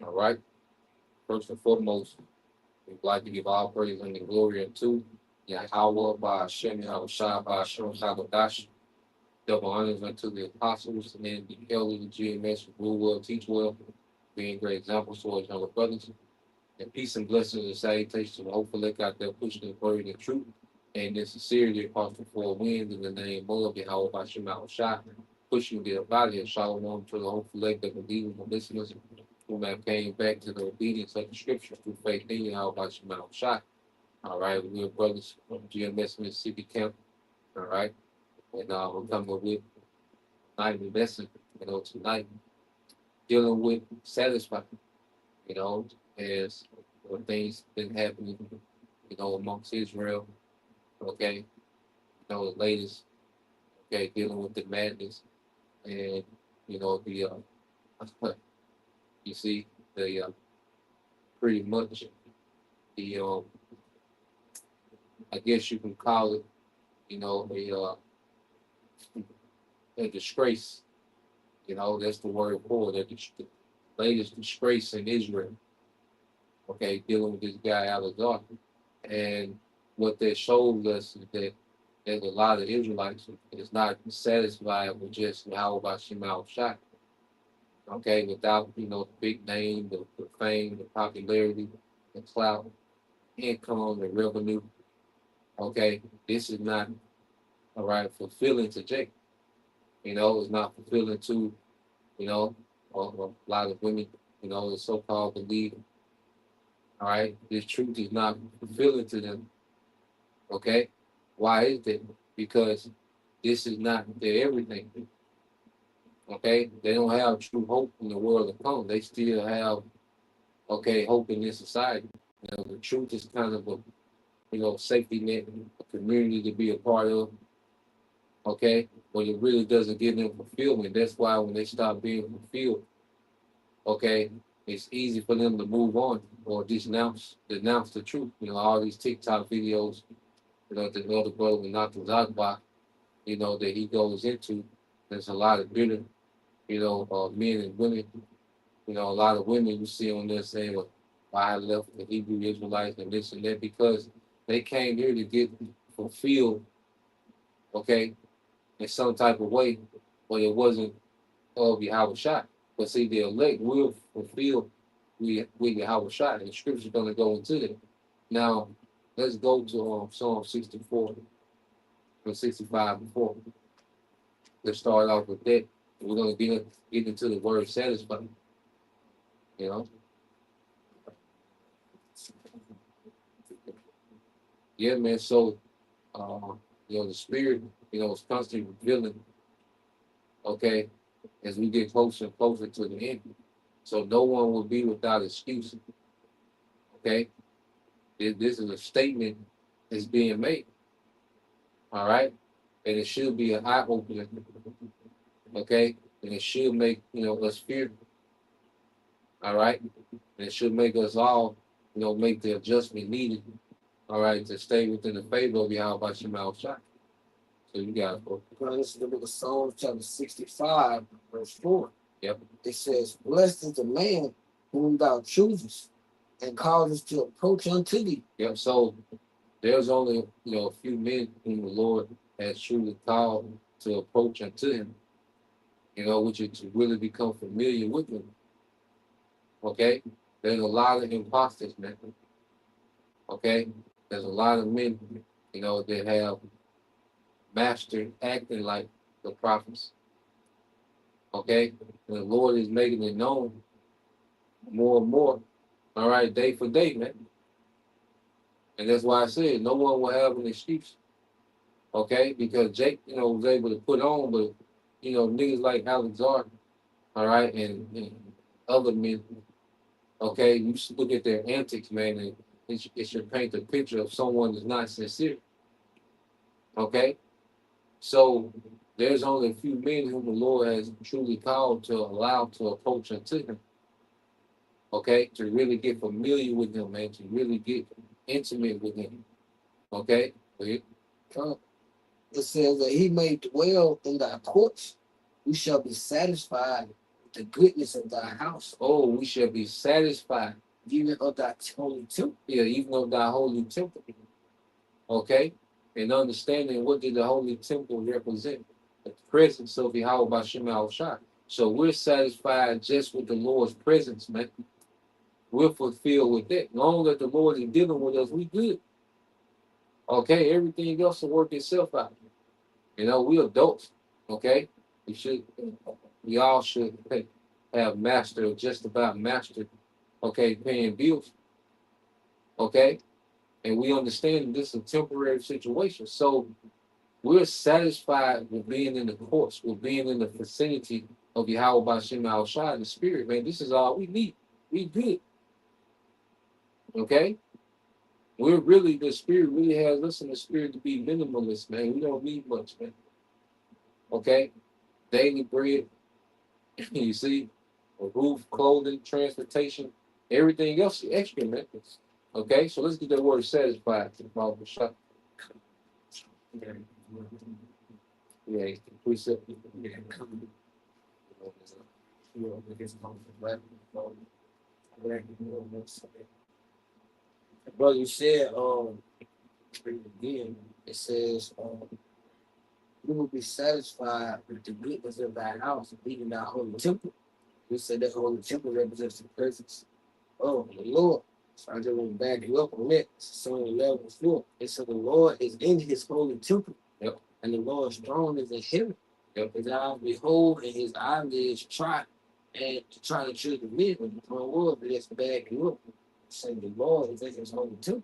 All right. First and foremost, we'd like to give all praise and the glory unto Yahweh by Hashem, Yahushua by Hashem, Hagadash. Double honors unto the apostles and then the elders of GMS who rule well, teach well, being great examples to our younger brothers. And peace and blessings and salutations to the hopeful elect out there pushing the word and truth and in sincerity across the four winds in the name of Yahweh by Hashem, Yahushua, pushing the body of Shalom to the hopeful elect that believe and listeners who have came back to the obedience of the scriptures through faith in Yahweh by Hashem, Yahushua. All right, we're brothers from GMS Mississippi Camp. All right. And we're coming with night lesson, tonight, dealing with satisfying, as things been happening, amongst Israel, okay, the latest, okay, dealing with the madness and, the, you see, the, pretty much the, I guess you can call it, a disgrace. That's the word for it. The latest disgrace in Israel. Okay, dealing with this guy out of darkness. And what that shows us is that there's a lot of Israelites is not satisfied with just how about Shemal Shah. Okay, without the big name, the fame, the popularity, the clout, income, the revenue. Okay, this is not all right fulfilling to Jake. It's not fulfilling to, a lot of women, the so-called believe. All right, this truth is not fulfilling to them. Okay, why is that? Because this is not their everything. Okay, they don't have true hope in the world to come. They still have, hope in this society. The truth is kind of a, safety net, a community to be a part of. Okay, but it really doesn't give them fulfillment. That's why when they stop being fulfilled, okay, it's easy for them to move on or just denounce the truth. All these TikTok videos, the other brother, not the Zagba, that he goes into. There's a lot of bitter, men and women. A lot of women you see on there saying, well, why I left the Hebrew Israelites and this and that, because they came here to get fulfilled, okay, in some type of way, but it wasn't of Yahweh shot. But see, the elect will fulfill with Yahweh shot, and the scripture's going to go into that. Now, let's go to Psalm 64 and 65 before. Let's start off with that. We're going to get into the word satisfied. Yeah, man. So, the spirit, is constantly revealing, okay, as we get closer and closer to the end. So no one will be without excuse. Okay? This is a statement that's being made. All right? And it should be an eye opener. Okay? And it should make, us fear. All right? And it should make us all, make the adjustment needed. all right, to stay within the favor of Yahweh Shem Shai. So you got it. This is the book of Psalms, chapter 65, verse 4. Yep. It says, "Blessed is the man whom thou choosest, and causest to approach unto thee." Yep. So there's only a few men whom the Lord has truly called to approach unto Him. Which is to really become familiar with Him. Okay. There's a lot of imposters, man. Okay. There's a lot of men, that have mastered acting like the prophets. Okay. And the Lord is making it known more and more. All right, day for day, man. And that's why I said no one will have an excuse. Okay, because Jake, was able to put on, but niggas like Alexander, all right, and other men, okay, you should look at their antics, man, and it should paint a picture of someone that's not sincere. Okay, so there's only a few men whom the Lord has truly called to allow to approach unto Him. Okay, to really get familiar with Him, man, to really get intimate with Him. Okay, it says that He may dwell in thy courts. We shall be satisfied with the goodness of thy house. Oh, we shall be satisfied. Even of thy holy temple. Yeah, even of thy holy temple. Okay? And understanding what did the holy temple represent? The presence of Yahweh Bashim Shai. So we're satisfied just with the Lord's presence, man. We're fulfilled with that. Long as the Lord is dealing with us, we good. Okay, everything else will work itself out. We adults. Okay? We all should have mastered, just about mastered, okay, paying bills. Okay? And we understand this is a temporary situation. So we're satisfied with being in the courts, with being in the vicinity of Yahweh Bashim Al Shai, the Spirit, man. This is all we need. We good. Okay? The Spirit really has us in the Spirit to be minimalist, man. We don't need much, man. Okay? Daily bread, you see, a roof, clothing, transportation, everything else is extra, man. Okay? So let's get that word satisfied to the Bible shop. Yeah, precept. Brother, you said again, it says we will be satisfied with the goodness of thy house, even thy holy temple. You said that holy temple represents the presence of the Lord. So I just want to back you up on that. Psalm 11:4. It said the Lord is in his holy temple. Yep. And the Lord's throne is in heaven. Yep. His eyes behold and his eyelids try and to try to choose the mid of the throne world, but it's back you up. Saying the Lord is in his holy temple.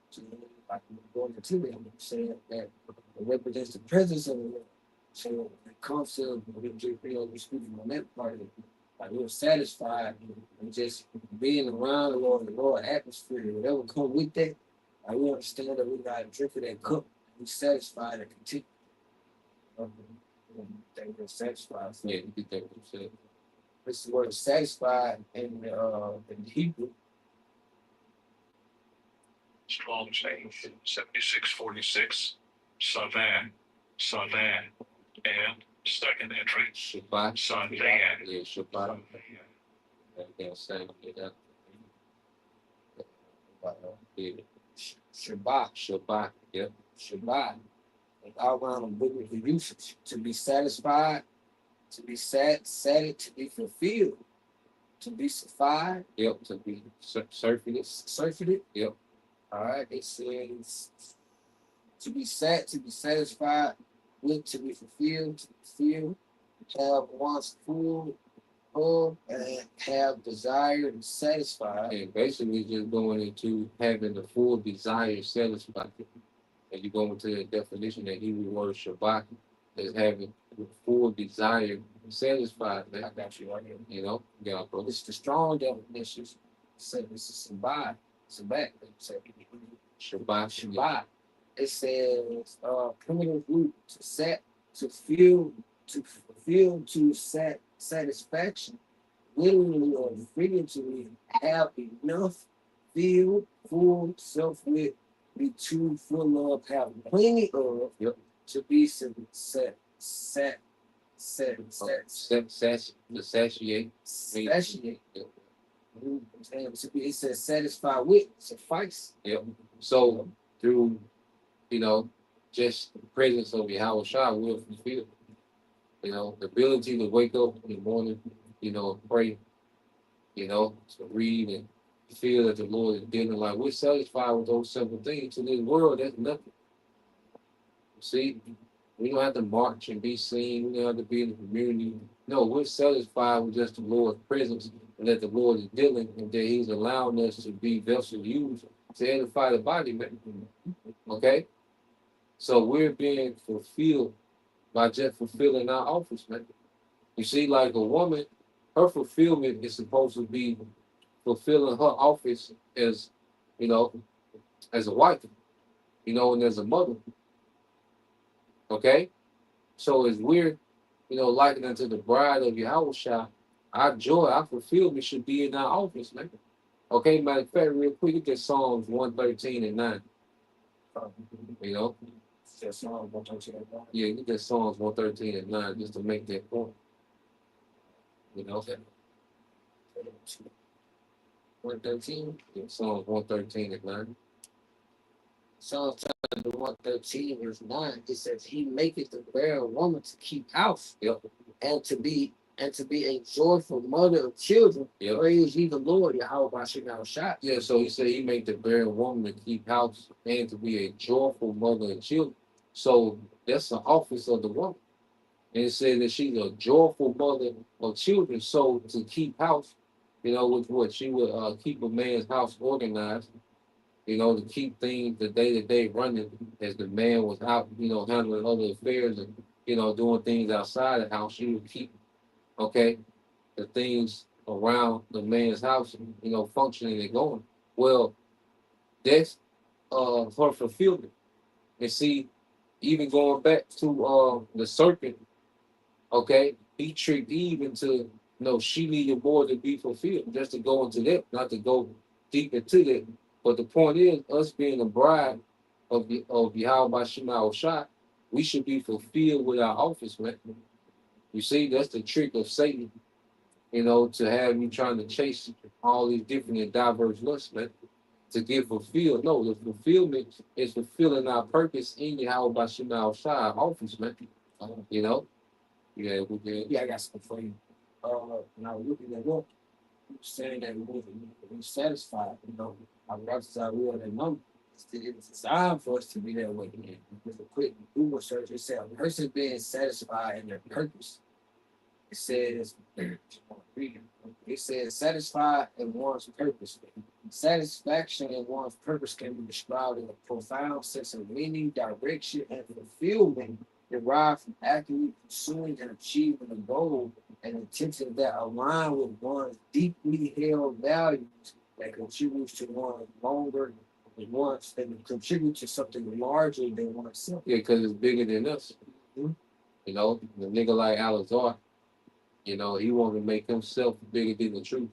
So like going to that, saying that it represents the presence of the Lord. So when it comes to we speaking on that part of it. Like we're satisfied and just being around the Lord atmosphere, whatever come with that. Like we understand that we gotta drink of that cup, be satisfied and continue. That we're satisfied. Yeah, you get that what you said. This word satisfied in Hebrew. Strong change 7646, Savan, and second entry. Shabbat. Savan. Yeah, Shabbat. Everything same. Shabbat. Yep. Shabbat. And outline of biblical usage. To be satisfied, to be to be fulfilled, to be suffied. Yep. To be surfeited. Yep. All right. It says to be satisfied with, to be fulfilled, to fulfill, have one's full and have desire and satisfied. And basically just going into having the full desire satisfied. And you go into the definition that Hebrew word Shabbat is having the full desire satisfied. Man. I got you right here. Yeah, bro. It's the strong definition. Say this is Shabbat. Shabbat. It says primitive root to fulfill to satisfaction, willingly or figuratively have enough, feel full self with be too full of, have plenty of, Yep. to be satiate. It says satisfied with, suffice. Yep. So through, just the presence of Yahweh Shah will fulfill. The ability to wake up in the morning, pray, to read and feel that the Lord is dealing. Like we're satisfied with those simple things. In this world, that's nothing. See, we don't have to march and be seen. We don't have to be in the community. No, we're satisfied with just the Lord's presence and that the Lord is dealing and that He's allowing us to be vessels used to edify the body, man. Okay? So we're being fulfilled by just fulfilling our office, man. You see, like a woman, her fulfillment is supposed to be fulfilling her office as, you know, as a wife, and as a mother. Okay? So as we're, likened unto the bride of Yahweh Shah, our joy, our fulfillment should be in our office, man. Okay, matter of fact, real quick, look at Psalms 113 and 9. You know? Yeah, look at Psalms 113 and 9 just to make that point. You know? 113. Yeah, Psalms 113 and 9. Psalms 113 verse 9. It says, He maketh the barren woman to keep house. Yep. And to be a joyful mother of children. Yep. Praise ye the Lord, Yahweh Bashim Shah. Yeah, so he said he made the barren woman to keep house and to be a joyful mother of children. So that's the office of the woman. And it said that she's a joyful mother of children. So to keep house, with what she would keep a man's house organized, to keep things the day-to-day running as the man was out, handling other affairs and, doing things outside the house. She would keep, the things around the man's house, functioning and going. Well, that's her fulfillment. And see, even going back to the serpent, he tricked Eve into she needed more to be fulfilled, just to go into that, not to go deep into that. But the point is, us being a bride of Yahweh Shema Shah, we should be fulfilled with our office, man. You see, that's the trick of Satan, to have you trying to chase all these different and diverse lusts, man, to get fulfilled. No, the fulfillment is fulfilling our purpose in Yahweh Shema Shah office, man. Yeah, we did. Yeah, I got something for you. When I was looking at what saying that we wasn't satisfied, our righteous are real that number. It's designed for us to be that way. With a quick Google search, it said a person being satisfied in their purpose. It says, it says satisfied in one's purpose. Satisfaction in one's purpose can be described in a profound sense of meaning, direction, and fulfillment derived from accurately pursuing and achieving a goal and intention that align with one's deeply held values that contributes to one's longer wants and contribute to something larger than oneself. Yeah, because it's bigger than us. Mm-hmm. The nigga like Alazar, he wanted to make himself bigger than the truth.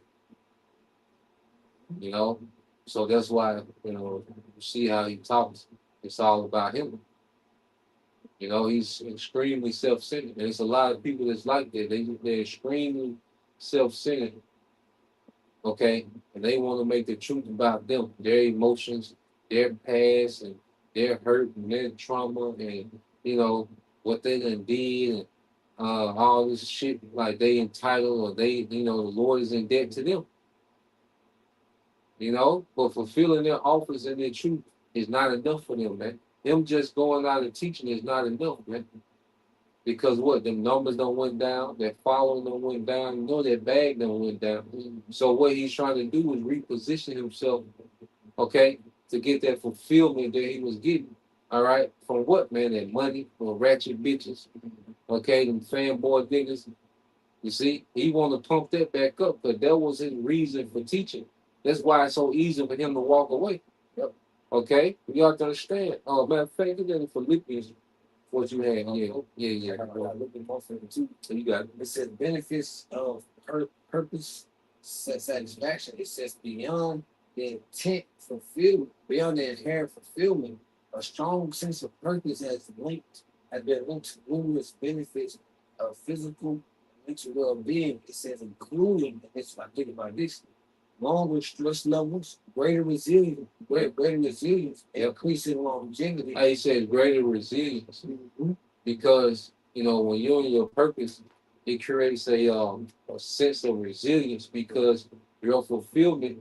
So that's why, you see how he talks. It's all about him. He's extremely self-centered. There's a lot of people that's like that. They're extremely self-centered. Okay? And they want to make the truth about them, their emotions, their past, and their hurt and their trauma, and, what they done did, and all this shit, like they entitled or they, the Lord is in debt to them. But fulfilling their office and their truth is not enough for them, man. Them just going out and teaching is not enough, man. Because what? Them numbers don't went down, that following don't went down, that bag don't went down. So what he's trying to do is reposition himself, to get that fulfillment that he was getting. All right. From what, man? That money, from ratchet bitches. Them fanboy niggas. You see, he want to pump that back up, but that was his reason for teaching. That's why it's so easy for him to walk away. Yep. Okay? You have to understand. Matter of fact, look at the Philippians, what you had. Yeah. I got looking more for it too. So you got it. It says benefits of purpose satisfaction. It says beyond the intent fulfilled, beyond the inherent fulfillment, a strong sense of purpose has been linked to numerous benefits of physical and mental well-being. It says including, and this I think about this, longer stress levels, greater resilience, increasing longevity. I said greater resilience because when you're in your purpose, it creates a sense of resilience because your fulfillment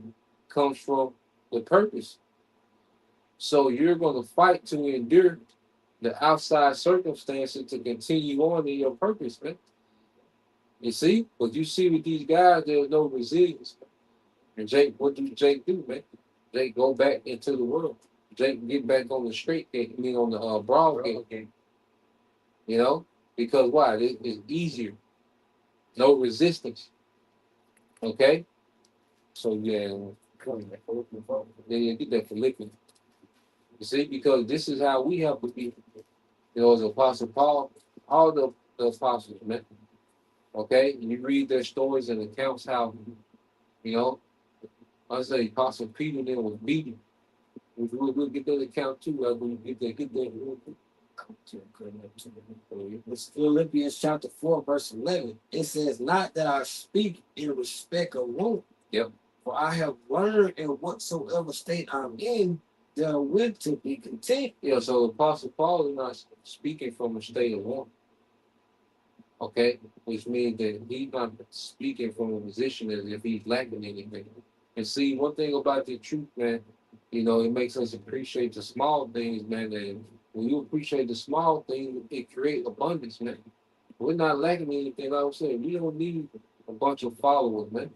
comes from the purpose. So you're going to fight to endure the outside circumstances to continue on in your purpose, man. You see, but you see with these guys, there's no resilience. And Jake, what do Jake do, man? Jake go back into the world. Jake get back on the straight game, on the broad game. Because why? It's easier. No resistance. Okay? So yeah, get that Philippians. You see, because this is how we have to be. As Apostle Paul, all the apostles, man. Okay? You read their stories and accounts how, I say Apostle Peter then was beaten. We'll get that account too. We'll get that. It's Philippians chapter 4, verse 11. It says, not that I speak in respect of want. Yep. For I have learned in whatsoever state I'm in, therewith to be content. Yeah, so Apostle Paul is not speaking from a state of want. Okay? Which means that he's not speaking from a position as if he's lacking anything. And see, one thing about the truth, man, it makes us appreciate the small things, man. And when you appreciate the small things, it creates abundance, man. We're not lacking anything. Like I said, we don't need a bunch of followers, man.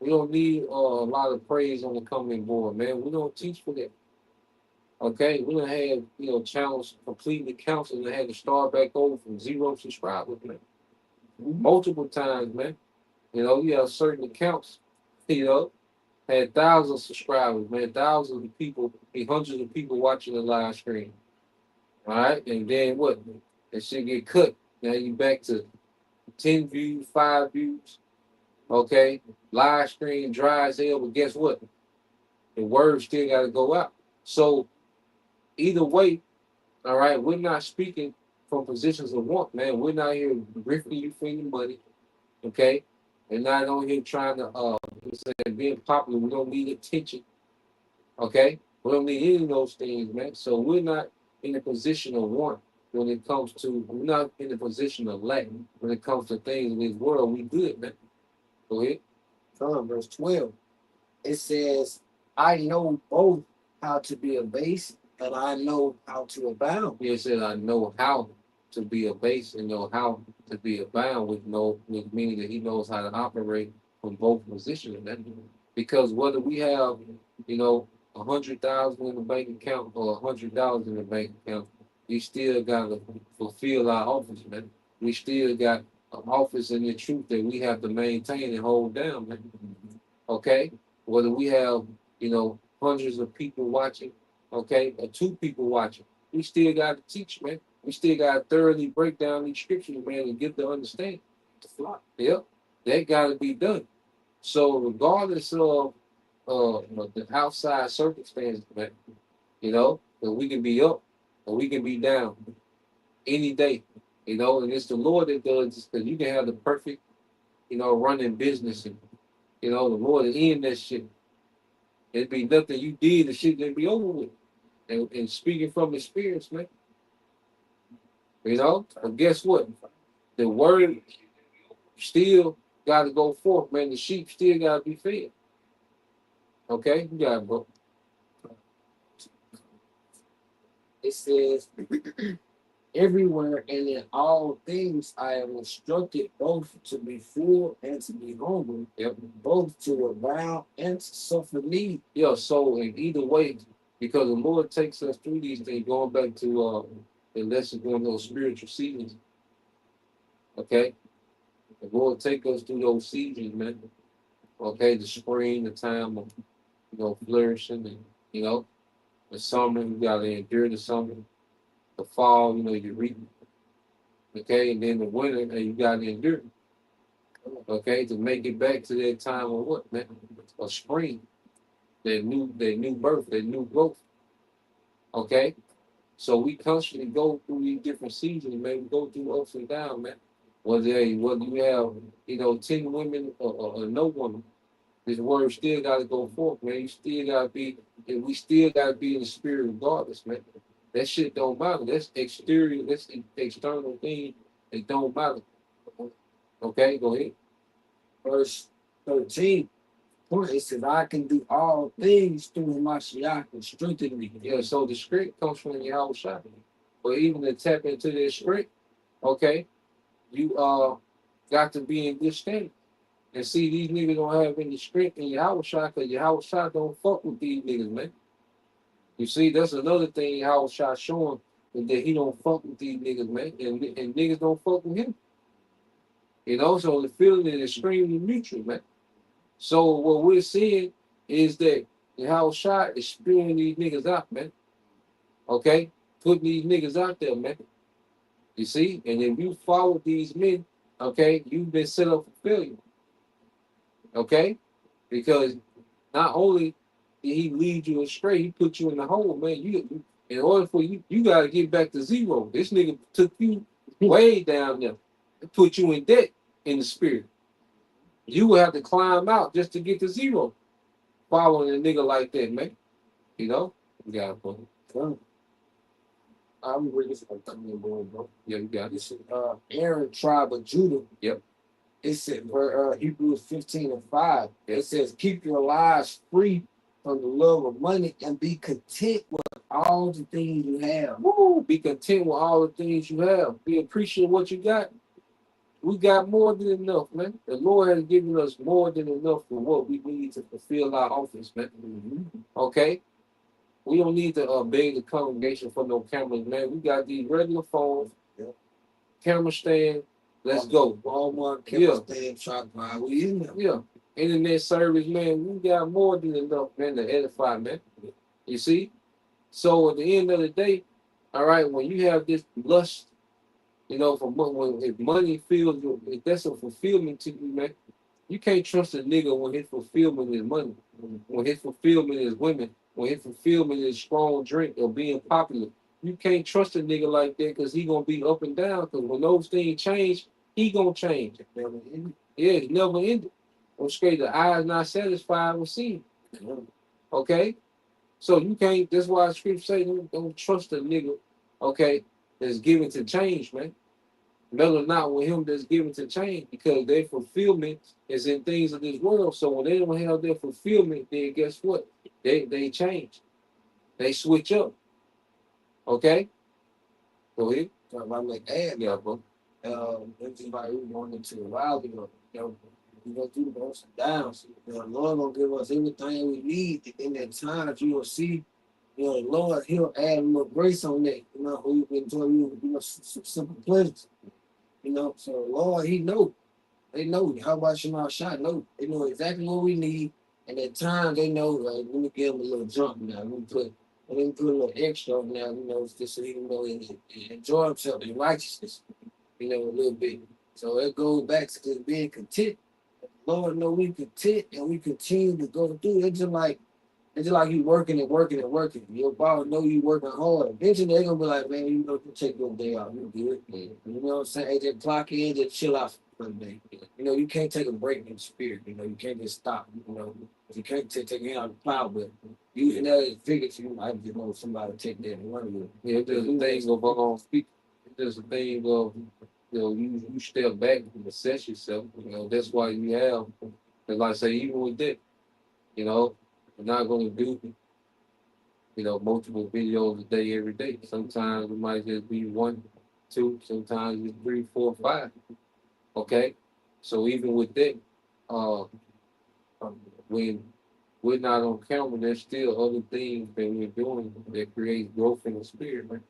We don't need a lot of praise on the coming board, man. We don't teach for that. Okay, we don't have channels completely canceled and had to start back over from 0 subscribers, man. Multiple times, man. You have certain accounts, had thousands of subscribers, man, thousands of people, hundreds of people watching the live stream. All right, and then what? That shit get cut. Now you back to 10 views, 5 views. Okay, live stream dry as hell, but guess what? The word still got to go out. So either way, all right, we're not speaking from positions of want, man. We're not here grifting you for your money, okay? We're not on here trying to being popular. We don't need attention, okay? We don't need any of those things, man. So we're not in a position of want when it comes to. We're not in a position of lack when it comes to things in this world. We good, man. Go ahead. Verse 12. It says, I know both how to be abased and I know how to abound. It says, I know how to be abased and know how to be abound, with meaning that he knows how to operate from both positions. Because whether we have, 100,000 in the bank account or $100 in the bank account, we still gotta fulfill our office, man. We still got an office in the truth that we have to maintain and hold down, man. Okay? Whether we have, hundreds of people watching, okay, or 2 people watching, we still got to teach, man. We still got to thoroughly break down these scriptures, man, and get the understanding. The flock. Yep. That got to be done. So regardless of the outside circumstances, man, that we can be up or we can be down any day, and it's the Lord that does this, because you can have the perfect, running business and, the Lord will end that shit. It'd be nothing you did, the shit that'd be over with. And speaking from experience, man. But guess what? The word still got to go forth, man. The sheep still got to be fed. Okay? You got it, bro. It says, everywhere and in all things I am instructed both to be full and to be hungry, both to abound and to suffer need. Yeah, so in either way, because the Lord takes us through these things, going back to the lesson on those spiritual seasons. Okay? The Lord take us through those seasons, man. Okay, the spring, the time of flourishing, and the summer, you gotta endure the summer. The fall, you reap. Okay, and then the winter, and you gotta endure. Okay, to make it back to that time of what, man? Of spring. their new birth, their new growth. Okay, so we constantly go through these different seasons, man. We go through ups and downs, man. Whether you have 10 women or no woman, this word still got to go forth, man. You still got to be, and we still got to be in the spirit regardless, man. That shit don't matter. That's exterior. That's external thing. It don't matter. Okay, go ahead. Verse 13. It says, I can do all things through Mashiach and strengthen me. Yeah, so the script comes from Yahweh Shai. But even to tap into this script, okay, you got to be in good standing. And see, these niggas don't have any script in Yahweh Shai because Yahweh Shai don't fuck with these niggas, man. You see, that's another thing Yahweh Shai showing is that he don't fuck with these niggas, man. And niggas don't fuck with him. So the feeling is extremely mutual, man. So what we're seeing is that Yahweh Shai is spewing these niggas out, man. Okay? Putting these niggas out there, man. You see? And if you follow these men, okay, you've been set up for failure. Okay? Because not only did he lead you astray, he put you in the hole, man. In order for you gotta get back to zero. This nigga took you way down there and put you in debt in the spirit. You will have to climb out just to get to zero. Following a nigga like that, man. You got it, bro. I'm ready for coming boy, bro. Yeah, you got it. This is Aaron, tribe of Judah. Yep. It said Hebrews 15:5. Yep. It says, keep your lives free from the love of money and be content with all the things you have. Woo! Be content with all the things you have. Be appreciative of what you got. We got more than enough, man. The Lord has given us more than enough for what we need to fulfill our office, man. Okay? We don't need to beg the congregation for no cameras, man. We got these regular phones, camera stand. Let's go. Walmart, camera stand, tripod. We in there. Yeah. Internet service, man. We got more than enough, man, to edify, man. You see? So at the end of the day, all right, when you have this lust, if money feels, if that's a fulfillment to you, man, you can't trust a nigga when his fulfillment is money, when his fulfillment is women, when his fulfillment is strong drink or being popular. You can't trust a nigga like that because he gonna be up and down. Because when those things change, he gonna change. Yeah, it's never ended. I'm straight. The eye is not satisfied with seeing. Okay, so you can't. That's why the script say don't trust a nigga. Okay, that's given to change, man. Better not with him that's given to change because their fulfillment is in things of this world. So when they don't have their fulfillment, then guess what? They change. They switch up. Okay? Go ahead. So if I make ad, Yeah, bro. everybody we going into a while ago, we go through the ups and downs. The Lord gonna give us everything we need in that time. You will see, the Lord, He'll add a little grace on that. We've been doing some simple pleasures. So Lord, He know. They know. How about Shema Shai? No, they know exactly what we need. And at times they know, like, let me give them a little jump now. Let me put a little extra on now, just so he can enjoy himself in righteousness, a little bit. So it goes back to just being content. Lord know we content and we continue to go through. It's just like you working and working and working. Your boss know you working hard. Eventually they're gonna be like, man, you take your day off. You do it. You know what I'm saying? Hey, just clock in, just chill out for the day. You can't take a break in the spirit. You can't just stop. You can't take your hand out of the plow, but using that as figures, I just know somebody take that and run with it. Yeah, there's a thing of speak. There's a thing of you step back and assess yourself. That's why you have. Because like I say, even with that, we're not gonna do multiple videos a day every day. Sometimes it might just be 1, 2, sometimes it's 3, 4, 5. Okay? So even with that, when we're not on camera, there's still other things that we're doing that create growth in the spirit, man.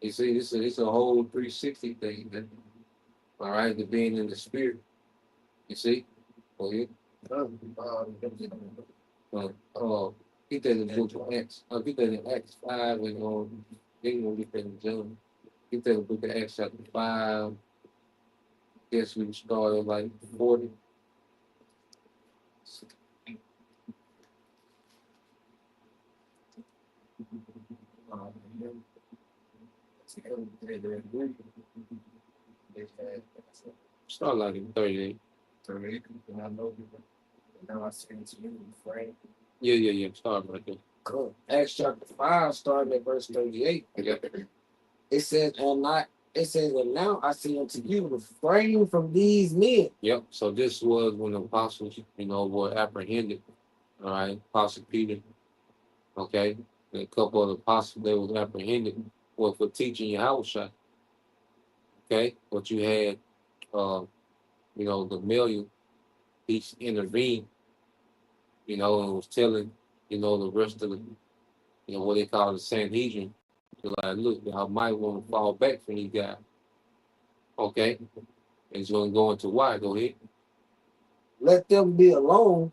You see, it's a whole 360 thing, man. All right, the being in the spirit. You see? Go ahead. Get that in the book of Acts. Get that in Acts 5 and then we'll get that in John. Get that in the book of Acts chapter 5. Guess we started like 40. Start like in 38. And I know you. Now I say to you, Frank. Yeah. Start right there. Cool. Acts chapter 5, starting at verse 38. Yeah. It says, and now I say unto you, refrain from these men. Yep. So this was when the apostles, were apprehended. All right. Apostle Peter. Okay. And a couple of the apostles, they was apprehended for teaching Yahushua. Okay. But you had, the million, he intervened, and was telling, the rest of the, what they call the Sanhedrin, like, look, I might want to fall back from these guys. Okay. And he's going to go into why. Go ahead. Let them be alone,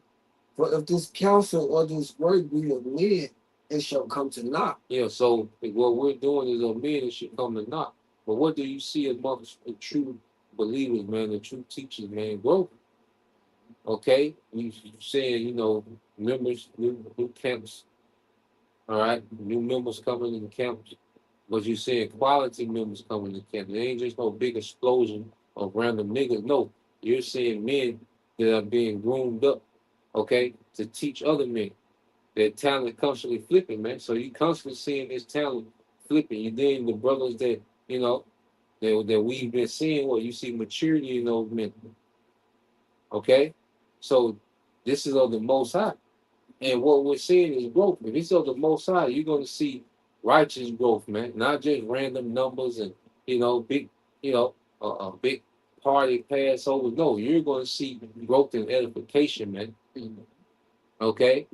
for if this counsel or this word be of men, it shall come to naught. Yeah, so what we're doing is a man that should come to naught. But what do you see amongst the true believers, man, the true teachers, man, growth? Okay? You saying, members, new camps, all right? New members coming in the camps. But you saying quality members coming in the camp. It ain't just no big explosion of random niggas. No, you're seeing men that are being groomed up, okay, to teach other men. Their talent constantly flipping, man. So you constantly seeing this talent flipping. And then the brothers that, that we've been seeing, you see maturity in those men. Okay? So this is of the Most High. And what we're seeing is growth. If it's of the Most High, you're going to see righteous growth, man. Not just random numbers and, big, a big party Passover. No, you're going to see growth and edification, man. Okay?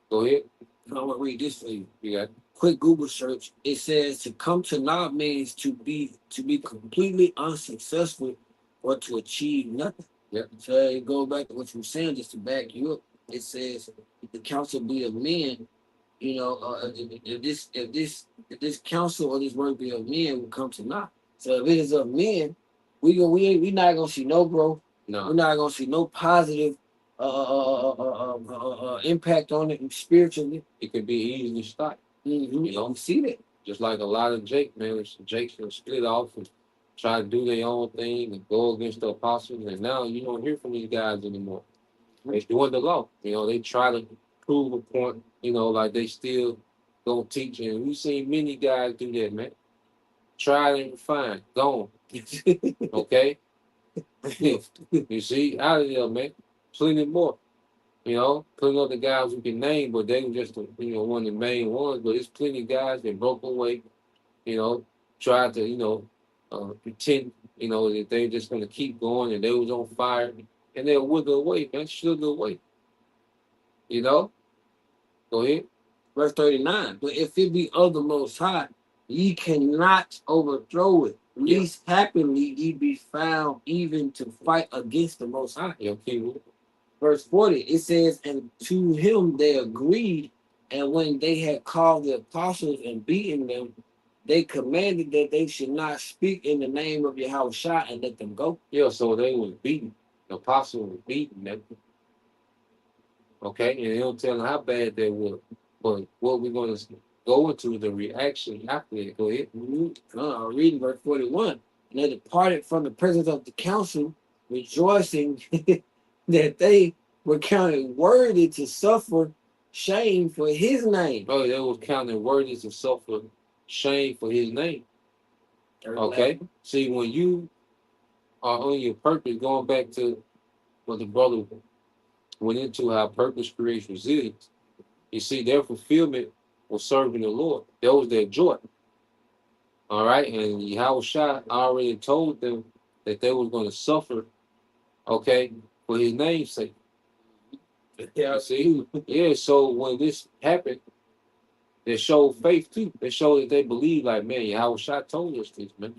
Go ahead. I'm going to read this for you. You got Quick Google search. It says to come to naught means to be completely unsuccessful or to achieve nothing. Yep. So it goes back to what you were saying, just to back you up. It says the counsel be of men. If this counsel or this word be of men, will come to naught. So if it is of men, we not gonna see no growth. no. We're not gonna see no positive impact on it spiritually. It could be easily stopped. You don't see that. Just like a lot of Jakes will split off and try to do their own thing and go against the apostles. And now you don't hear from these guys anymore. They're doing the law. They try to prove a point, like they still don't teach. And we've seen many guys do that, man. Try and refine. Gone. Okay? You see, out of there, man. Plenty more. Plenty other guys we can name, but they were just one of the main ones. But it's plenty of guys that broke away, tried to, pretend, that they're just gonna keep going and they was on fire and they'll wither away, man, sugar away. Go ahead. Verse 39. But if it be of the Most High, ye cannot overthrow it. Least happily ye be found even to fight against the Most High. Verse 40, it says, and to him they agreed, and when they had called the apostles and beaten them, they commanded that they should not speak in the name of Yahushua and let them go. Yeah, so they was beaten. The apostles were beaten them. Okay, and they don't tell them how bad they were. But what we're going to go into the reaction after that. Go ahead. I'll read verse 41. And they departed from the presence of the council, rejoicing that they were counted worthy to suffer shame for his name. Oh, they was counted worthy to suffer shame for his name. Okay. See, when you are on your purpose, going back to what the brother went into, how purpose creates resilience. You see, their fulfillment was serving the Lord. That was their joy. All right. And Yahushua already told them that they was going to suffer, okay, for his name's sake. You see? Yeah, so when this happened, they showed faith too. They showed that they believe, like, man, Yahushua told us this, man.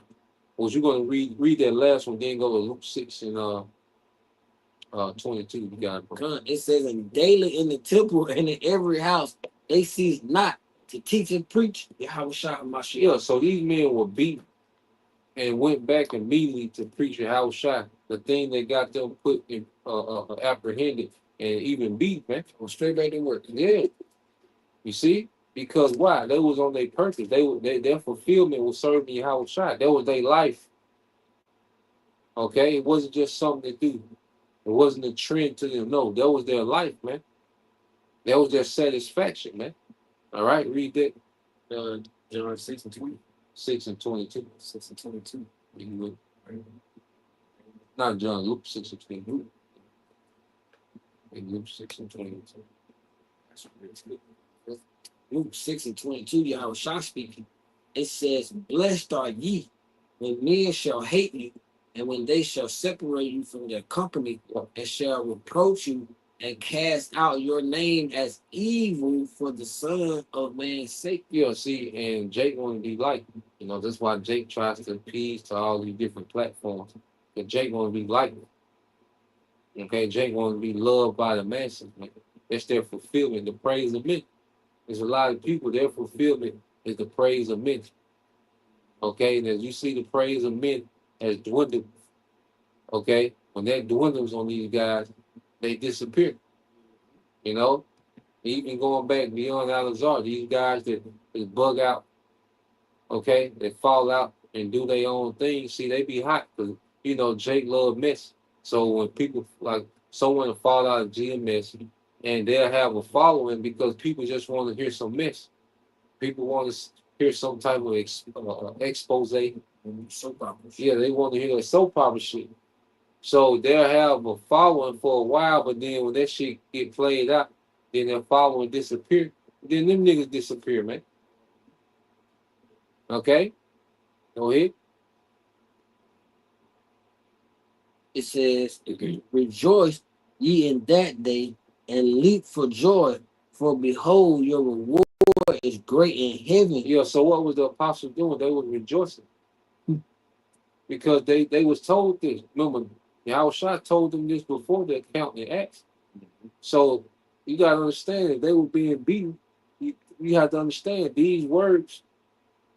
Was you going to read that last one, then go to Luke 6 and 22? You got it. It says, and daily in the temple and in every house, they cease not to teach and preach Yahushua Mashiach. Yeah, so these men were beaten and went back immediately to preach Yahushua, the thing that got them put in apprehended and even beat, man. Go straight back to work. Yeah. You see? Because why? They was on their purpose. Their fulfillment was serving Yahweh Shai. That was their life. Okay, it wasn't just something to do. It wasn't a trend to them. No, that was their life, man. That was their satisfaction, man. All right, read that. John 6:20. 6:22. 6:22. Not John, Luke 6:22. Luke 6:22. Luke 6:22, Yahweh Shah speaking. It says, "Blessed are ye when men shall hate you, and when they shall separate you from their company, and shall reproach you, and cast out your name as evil for the Son of Man's sake." Yeah, see, and Jake want to be like, that's why Jake tries to appease to all these different platforms. But Jake want to be like, okay, Jake want to be loved by the masses, man. That's their fulfillment, the praise of men. There's a lot of people, their fulfillment is the praise of men. Okay, and as you see the praise of men has dwindled, okay, when that dwindles on these guys, they disappear. Even going back beyond Alazar, these guys that bug out, okay, they fall out and do their own thing. See, they be hot because Jake love mess. So when people like someone fall out of GMS and they'll have a following because people just want to hear some mess. People want to hear some type of expose. Soap operas. Yeah, they want to hear that soap opera shit. So they'll have a following for a while, but then when that shit get played out, then their following disappear. Then them niggas disappear, man. Okay? Go ahead. It says, "Rejoice ye in that day, and leap for joy, for behold, your reward is great in heaven." Yeah, so what was the apostle doing? They were rejoicing. Because they was told this. Remember, Yahushua told them this before the account in Acts. So you got to understand that they were being beaten. You have to understand these words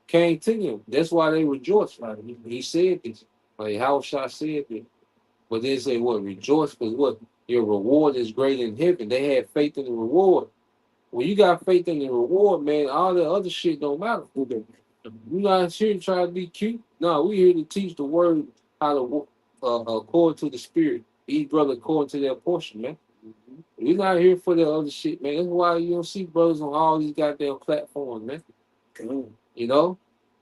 came to them. That's why they rejoiced. Like he said this. Like Yahushua said this. But they say, what? Rejoice because what? Your reward is great in heaven. They had faith in the reward. When you got faith in the reward, man, all the other shit don't matter. We're not here to try to be cute. No, we're here to teach the word how to according to the spirit. Each brother according to their portion, man. We're not here for the other shit, man. That's why you don't see brothers on all these goddamn platforms, man. You know?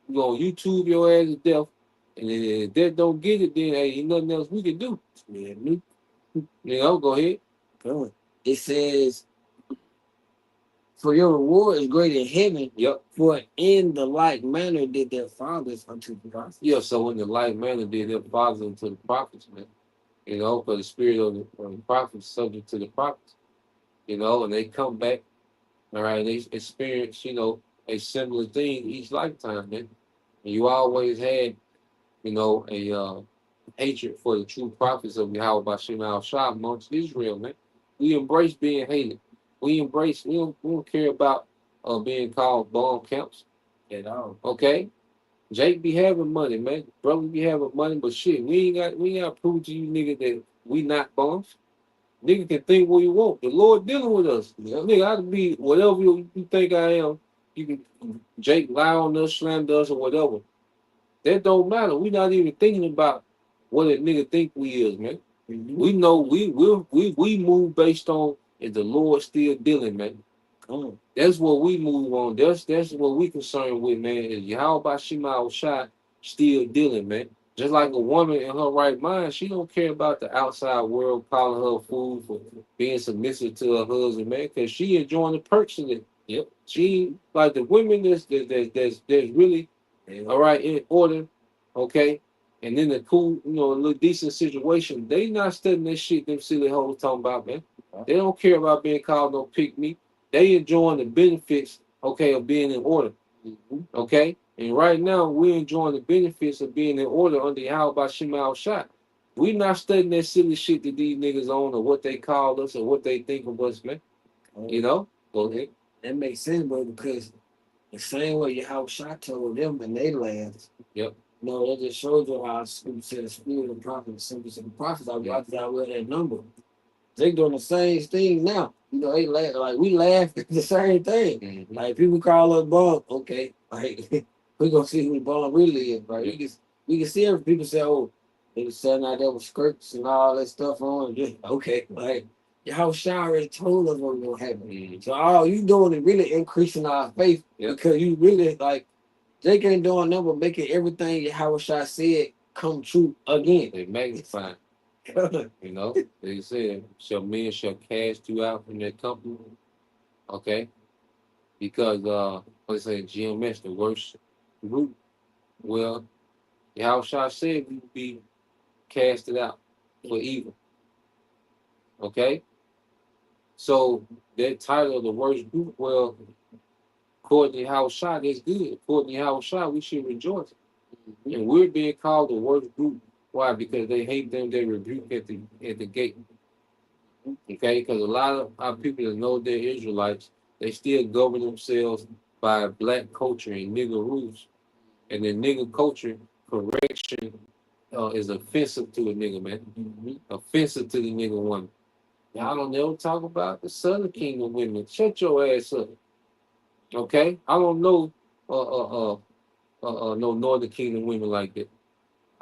You go on YouTube your ass to death. And if that don't get it, then hey, ain't nothing else we can do. Yeah. Go ahead. It says, "For your reward is great in heaven, Yep. For in the like manner did their fathers unto the prophets." Yeah, so in the like manner did their fathers unto the prophets, man. For the spirit of the prophets subject to the prophets. And they come back, all right, they experience, a similar thing each lifetime, man. And you always had, a hatred for the true prophets of Yahweh Bashim al-Shah amongst Israel, man. We embrace being hated. We don't care about being called bomb camps at all. Okay? Jake be having money, man. Brother be having money, but shit, we ain't got to prove to you nigga that we not bums. Nigga can think what you want. The Lord dealing with us. Nigga, I can be whatever you think I am. You can Jake lie on us, slander us, or whatever. That don't matter. We not even thinking about what a nigga think we is, man. We know we move based on if the Lord still dealing, man. That's what we move on. That's what we concerned with, man. Is Yahweh Bashima Shai still dealing, man? Just like a woman in her right mind, she don't care about the outside world calling her a fool for being submissive to her husband, man, because she enjoying the perks of it. Yep. She like the women that's really all right in order, okay, and then the cool, a little decent situation. They not studying that shit them silly hoes talking about, man. They don't care about being called no pick me. They enjoying the benefits, okay, of being in order. Okay? And right now, we're enjoying the benefits of being in order under Yahweh Bashim al-Shah. We're not studying that silly shit that these niggas own or what they call us or what they think of us, man. Go ahead. That makes sense, bro, because the same way Yahweh Shah told them in their lands. Yep. That just shows you how the spirit of the prophet, the prophets are about to outweigh that number. They doing the same thing now. You know, they laugh like we laugh at the same thing. Mhm. Like people call us bum, okay. Like we gonna see who the bum really is, right? We can see every people say, oh, they was selling out there with skirts and all that stuff on. Yeah, okay, like y'all already told us what was gonna happen. Mhm. So all you doing is really increasing our faith Yep. because you really like Jake ain't doing nothing but making everything Howard Shah said come true again. They magnify. You know, they said, shall men shall cast you out from their company. Okay. Because let's say GMS, the worst group. Well, Yahushua said we would be casted out for evil. Okay? So that title of the worst group, well, according to Yahushua, that's good. According to Yahushua, we should rejoice. And we're being called the worst group. Why? Because they hate them, they rebuke at the gate. Okay, because a lot of our people that know they're Israelites, they still govern themselves by black culture and nigger rules. And the nigger culture, correction is offensive to a nigga, man. Offensive to the nigga woman. Y'all don't never talk about the Southern Kingdom women. Shut your ass up. Okay? I don't know no Northern Kingdom women like that.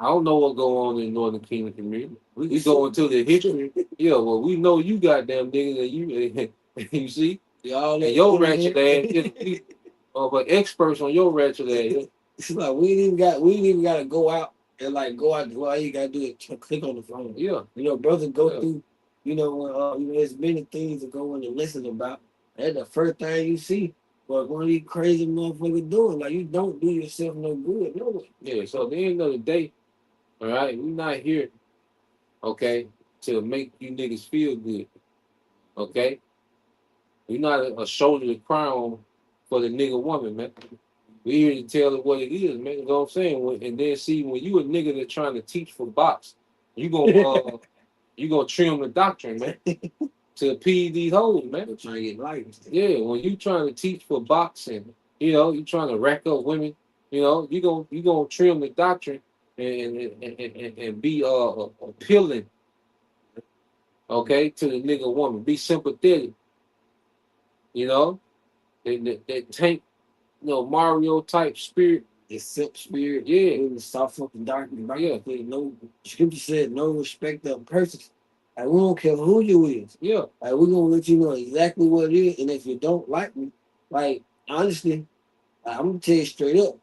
I don't know what go on in the Northern Kingdom community. We go into the history. Yeah, well, we know you goddamn niggas and you see, Y'all and your ratchet ass, but experts on your ratchet ass. It's like we ain't even gotta go out and like go out. Well, all you gotta do is click on the phone. Yeah, You know, brothers go Yeah. through. You know, when there's many things to go in and listen about. That's the first thing you see. But one of these crazy motherfuckers doing, like you don't do yourself no good. No. yeah. So at the end of the day, all right, we're not here, okay, to make you niggas feel good, okay. We're not a shoulder to cry on for the nigga woman, man. We here to tell it what it is, man. You know what I'm saying? And then see when you a nigga that trying to teach for box, you gonna you gonna trim the doctrine, man, to appease these hoes, man. Trying to get likes. Yeah, when you trying to teach for boxing, you trying to rack up women, you gonna trim the doctrine and be appealing, okay, to the nigga woman. Be sympathetic, you know, that tank, Mario type spirit. The simp spirit, Yeah, it was soft fucking darkness. Yeah. No scripture said no respect of persons. Like we don't care who you is. yeah, Like we're gonna let you know exactly what it is. And if you don't like me, like honestly, I'm gonna tell you straight up,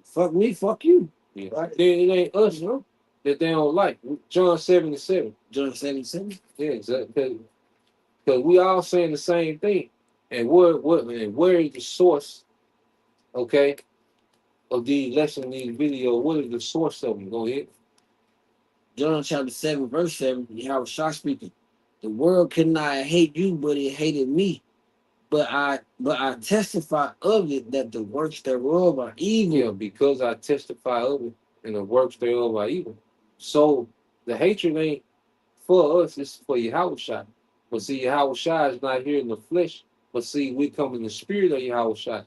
fuck me, fuck you. yeah. Right. Then it ain't us, that they don't like. John 7:7. John 7:7. Yeah, exactly. Because we all saying the same thing. And where is the source, okay, of these lessons, these videos? What is the source of them? Go ahead. John chapter 7, verse 7, Yahweh Shah speaking. The world cannot hate you, but it hated me. But I testify of it that the works thereof are evil. Yeah, because I testify of it and the works thereof are evil. So the hatred ain't for us, it's for Yahweh Shai. But see, Yahweh Shai is not here in the flesh. But see, we come in the spirit of Yahweh Shai.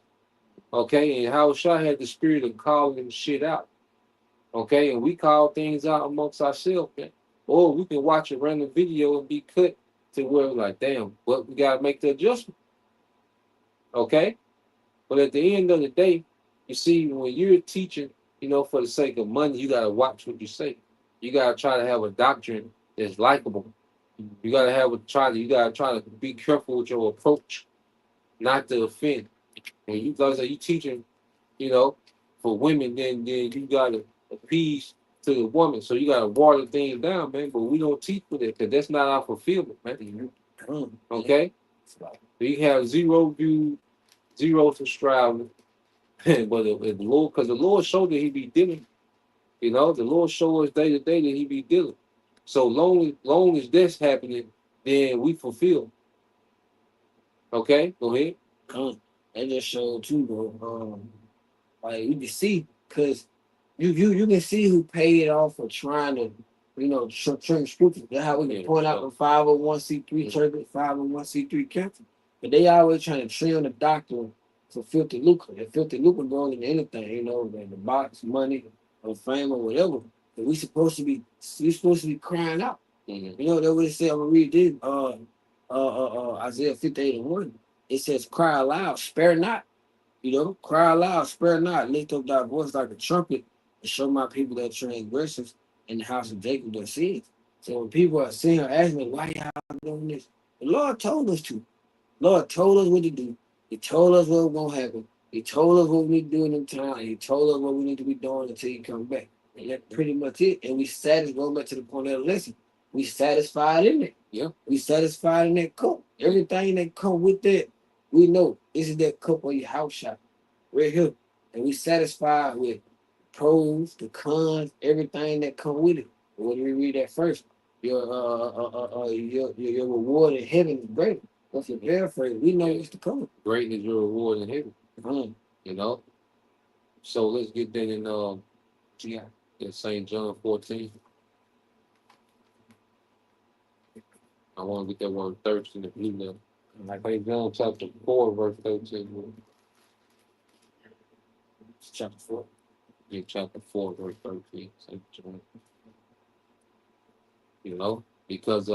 Okay, and Yahweh Shai had the spirit of calling shit out. Okay, and we call things out amongst ourselves, man. Or we can watch a random video and be cut to where we're like, damn, but we gotta make the adjustment. Okay? But at the end of the day, you see, when you're teaching, for the sake of money, you gotta watch what you say. You gotta try to have a doctrine that's likable. You gotta you gotta try to be careful with your approach, not to offend. When you guys are teaching, for women, then you gotta appease to the woman. So you gotta water things down, man. But we don't teach for that because that's not our fulfillment, man. Okay? We have zero view, zero subscribers. But the Lord, because the Lord showed that He be dealing. The Lord showed us day to day that He be dealing. So long as that's happening, then we fulfill. Okay, go ahead. That just showed too, bro. Like you can see, cause you can see who paid it off for trying to, turn scripture. That's how we can point out the 501c3 church, 501c3 council. But they always trying to trim the doctrine for filthy lucre. And filthy lucre going into anything, the box, money, or fame or whatever. But we supposed to be crying out. Mhm. You know, that what it said. I'm gonna read this. Isaiah 58:1. It says, "Cry aloud, spare not." You know, cry aloud, spare not, lift up thy voice like a trumpet, and show my people their transgressions and the house of Jacob their sins. So when people are sitting here asking me, why y'all doing this? The Lord told us to. Lord told us what to do. He told us what was gonna happen. He told us what we need to do in them time. And he told us what we need to be doing until he comes back. And that's pretty much it. And we satisfied, going back to the point of the lesson. We satisfied in it. Yeah. We satisfied in that cup. Everything that come with that, we know this is that cup of your house shop right here. And we satisfied with pros, the cons, everything that come with it. What do we read that first? Your reward in heaven is great. That's your paraphrase. We know it's to come. Great is your reward in heaven. Mhm. You know. So let's get that in Yeah. St. John 14. I want to get that word thirst in the blue now. Like St. John chapter 4, verse 13. It's chapter 4. Yeah, chapter 4, verse 13. St. John. You know, because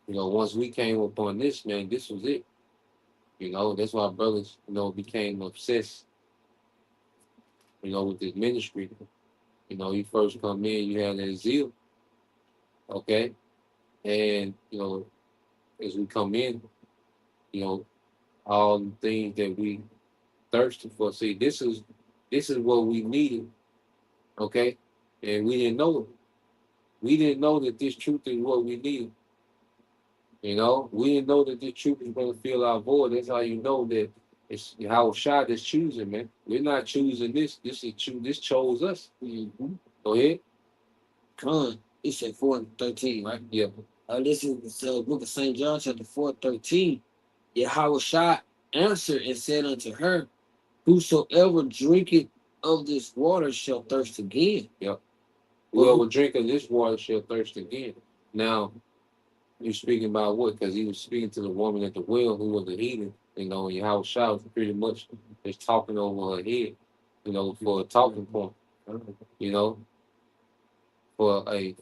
once we came upon this, man, this was it. You know, that's why brothers, became obsessed, with this ministry. You first come in, you had that zeal, okay? And, as we come in, you know, all the things that we thirsted for. See, this is what we needed, okay? And we didn't know it. We didn't know that this truth is what we needed. We didn't know that this truth is going to fill our void. That's how you know that it's how shot is choosing, man. We're not choosing this. This chose us. Mm-hmm. Go ahead. Con, it said 4:13, right? Yeah. This is the book of St. John, chapter 4:13. Yahweh Shai answered and said unto her, whosoever drinketh of this water shall thirst again. Yep. Whoever drinketh this water shall thirst again. Now, you're speaking about what? Because he was speaking to the woman at the well who was a heathen, and Yahweh Shai was pretty much just talking over her head, for a talking point, you know, for a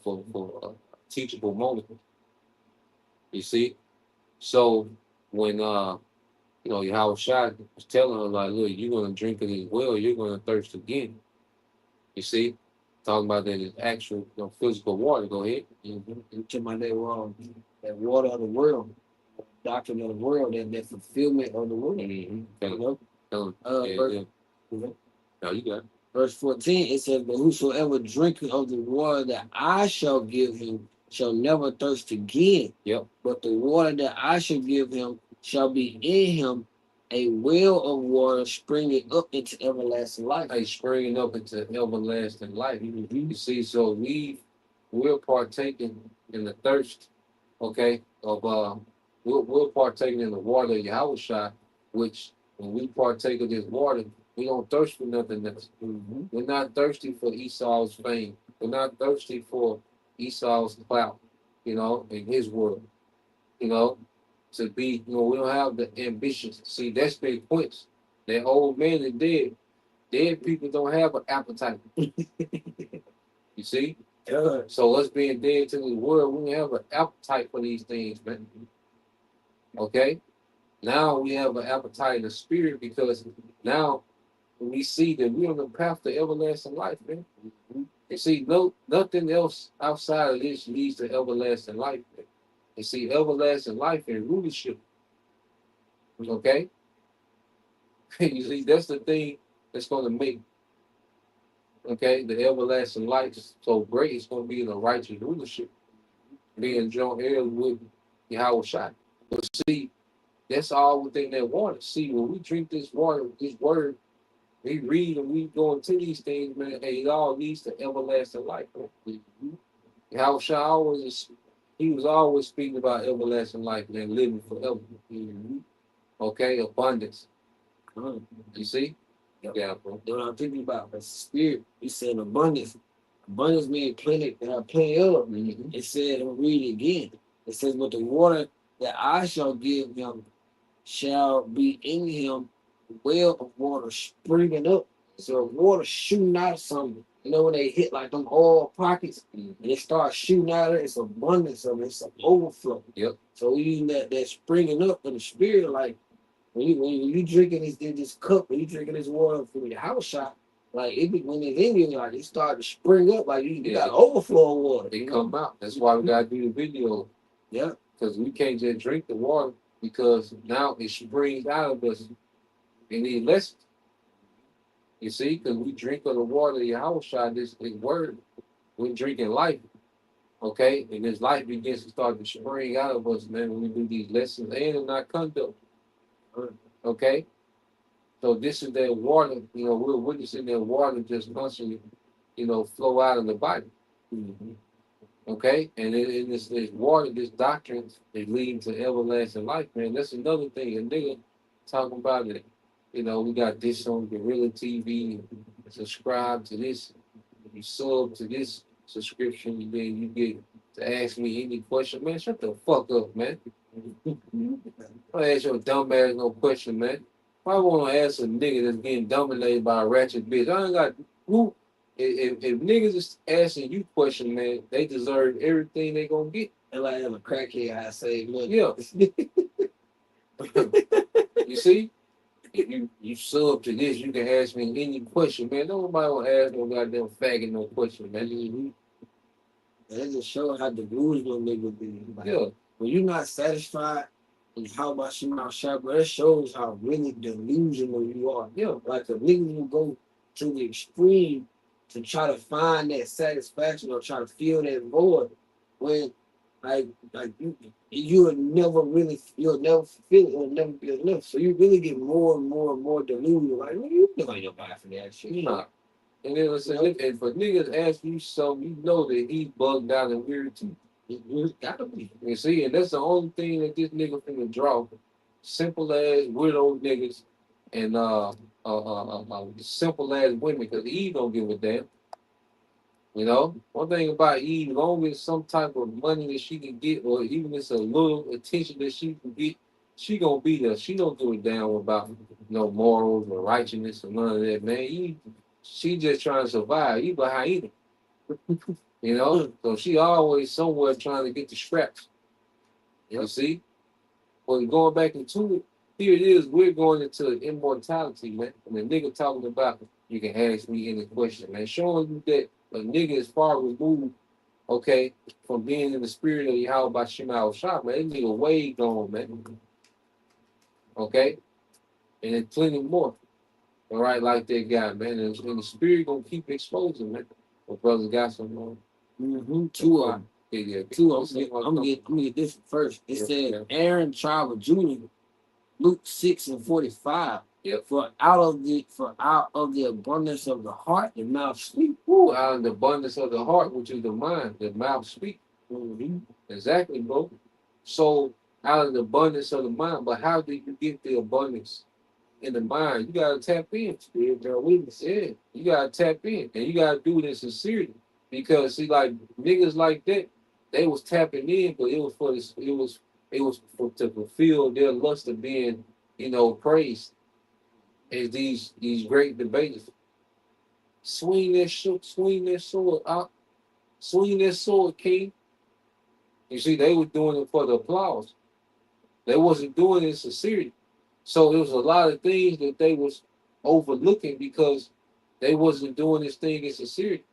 teachable moment. You see? So when Yahweh Shai was telling her, like, look, you're gonna drink of this well, you're gonna thirst again. You see? Talking about that is actual physical water. Go ahead. Mm-hmm. To my that water of the world, doctrine of the world, that fulfillment of the world. Mm-hmm. Verse, No, you got it. Verse 14, it says, but whosoever drinketh of the water that I shall give him shall never thirst again. Yep. But the water that I shall give him shall be in him a well of water springing up into everlasting life. Springing up into everlasting life. You see, so we're partaking in the thirst, okay, of we're partaking in the water of Yahweh Shai, which when we partake of this water, we don't thirst for nothing else. Mm-hmm. We're not thirsty for Esau's fame. We're not thirsty for Esau's clout, in his world, to be, we don't have the ambitions. See, that's big points. That old man is dead. Dead people don't have an appetite. You see? Yeah. So us being dead to the world, we don't have an appetite for these things, man. Okay? Now we have an appetite in the spirit because now we see that we're on the path to everlasting life, man. You see, nothing else outside of this leads to everlasting life, man. You see, everlasting life and rulership. Okay? You see, that's the thing that's going to make, the everlasting life so great. It's going to be in the righteous rulership, being joint heirs with Yahweh Shai. But see, that's all within that water. See, when we drink this water, this word, we read and we go into these things, man, and it all leads to everlasting life. Yahweh Shai he was always speaking about everlasting life and living forever. Okay, abundance. You see? Yeah, bro. What I'm thinking about, the spirit, he said abundance. Abundance means plenty, plenty of. Mm-hmm. It said, I'll read it again. It says, but the water that I shall give him shall be in him well of water springing up. So water shooting out something. You know when they hit like them oil pockets Mhm. and it starts shooting out of it, it's abundance of it, it's an overflow. Yep. So even that springing up in the spirit, like when you drinking this cup, when you drinking this water from your house shop, like when it's in you, like it start to spring up, like you got overflow of water. They You know? come out. That's why we gotta do the video. Yeah. Because we can't just drink the water because now it springs out of us. We need less. You see, because we drink of the water of Yahushua, this word, we're drinking life. Okay? And this life begins to start to spring out of us, man, when we do these lessons and in our conduct. Okay? So this is that water, we're witnessing that water just constantly, flow out of the body. Mhm. Okay? And in this water, this doctrine is leading to everlasting life, man. That's another thing. A nigga talking about it. We got this on Gorilla TV. Subscribe to this. You sub to this subscription, and then you get to ask me any question. Man, shut the fuck up, man. Don't ask your dumb ass no question, man. If I want to ask a nigga that's getting dominated by a ratchet bitch, I ain't got who. If niggas is asking you question, man, they deserve everything they gonna get. And like I'm a crackhead, I say, look, Yeah. You see? If you sub to this, you can ask me any question, man. Nobody will ask no goddamn faggot no question, man. That just show how delusional niggas be. Like, Yeah. when you're not satisfied with how much you mouth shot, bro, that shows how really delusional you are. Yeah. Like a nigga will go to the extreme to try to find that satisfaction or try to fill that void when like you'll never feel it, it'll never be enough. So you really get more and more and more delusional. Like, well, you know your body for that shit. Nah. And then and for niggas ask you something, you know that he bugged out and weird too. It gotta be. You see, and that's the only thing that this nigga finna draw. Simple ass widow niggas and simple ass women, because Eve don't give a damn. One thing about Eve, long as some type of money that she can get, or even it's a little attention that she can get, she gonna be there. She don't give a damn about no morals or righteousness or none of that, man. Eve, she just trying to survive. Eve a hyena, so she always somewhere trying to get the scraps. You see? But going back into it, here it is, we're going into immortality, man. And the nigga talking about you can ask me any question, man. Showing you that a nigga is far removed, okay, from being in the spirit of Yahweh by Shema Shah, man. That nigga way gone, man. Okay? And then plenty more. All right, like that guy, man. And the spirit gonna keep exposing, man. My brother got some more. Two of them. Yeah. Two of them. I'm gonna get this first. It said Aaron tribe of Judah, Luke 6:45. Yep. For out of the abundance of the heart, the mouth speak. Ooh, out of the abundance of the heart, which is the mind, the mouth speak. Exactly, bro. So out of the abundance of the mind, but how do you get the abundance in the mind? You gotta tap in. Yeah, you gotta tap in, and you gotta do it in sincerity. Because see, like niggas like that, they was tapping in, but it was for this. It was to fulfill their lust of being, praised as these great debaters. Swing that sword out, swing that sword, king. You see, they were doing it for the applause. They wasn't doing it in sincerity. So there was a lot of things that they was overlooking because they wasn't doing this thing in sincerity.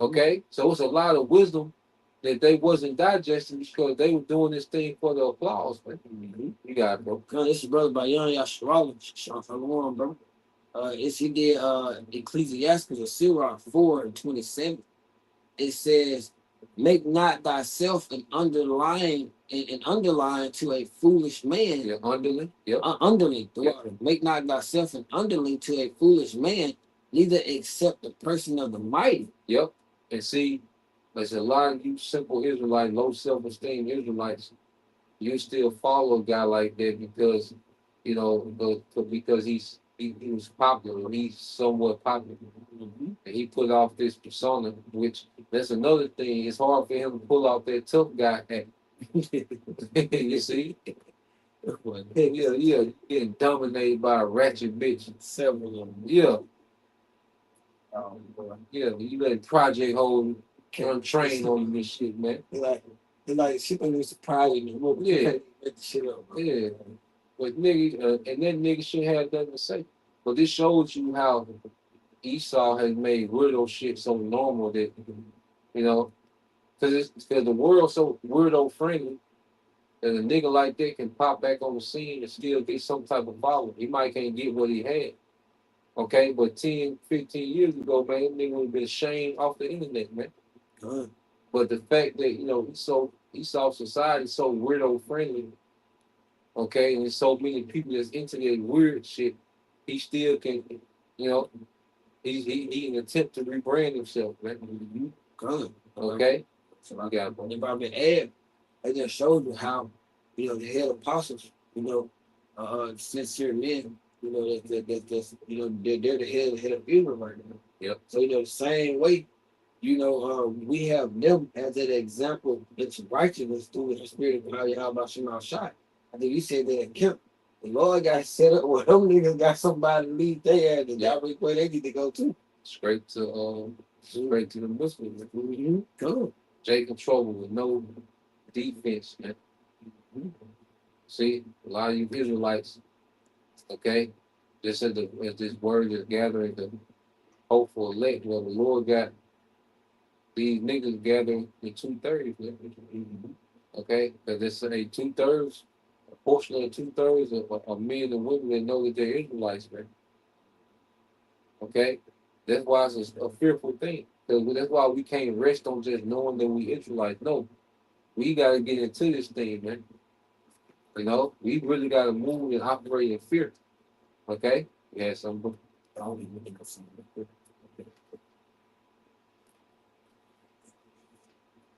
Okay? So it's a lot of wisdom that they wasn't digesting because they were doing this thing for the applause, man. You got it, bro. This is brother by Young Yasharala. Shalom, bro. He did Ecclesiastes or Sirach 4:27. It says, make not thyself an underlying to a foolish man. Yeah, underling. Yep. Underling. Make not thyself an underling to a foolish man, neither accept the person of the mighty. Yep. And see, there's a lot of you simple Israelites, low self-esteem Israelites, you still follow a guy like that because, because he was popular, he's somewhat popular. And he put off this persona, which that's another thing. It's hard for him to pull off that tough guy act. You see? Yeah, getting dominated by a ratchet bitch. Several of them. Yeah. Boy. Yeah, you let Project hold untrained on this shit, man. They like she gonna be surprised in the movie. Yeah. You can't make the shit up. Bro. Yeah, but nigga, and that nigga should have nothing to say. But this shows you how Esau has made weirdo shit so normal that you know, because the world so weirdo friendly that a nigga like that can pop back on the scene and still get some type of following. He might can't get what he had. Okay, but 10, 15 years ago, man, that nigga would have been shamed off the internet, man. Good. But the fact that, Esau society so weirdo friendly, okay, and there's so many people that's into that weird shit, he still can, you know, he can attempt to rebrand himself, man. Good. Okay? So I got when probably add, I just showed you how, the head apostles, sincere men, that's they're the head of Israel right now. Yep. So the same way, we have them as an example into righteousness through the spirit of how about Shema Shai. I think you said that at camp. The Lord got set up where them niggas got somebody to lead their ass, and y'all where they need to go to. Straight to the Muslims. Mm-hmm. Come. Jacob Trouble with no defense, man. See, a lot of you Israelites, okay, just as this word is gathering the hopeful elect, well, the Lord got these niggas gathering in 2/3, okay, because it's a 2/3, a portion of 2/3 of men and women that know that they're Israelites, man. Okay, that's why it's a fearful thing. Because that's why we can't rest on just knowing that we Israelites. No, we got to get into this thing, man. We really got to move and operate in fear. Okay? We had some. I don't even think of something.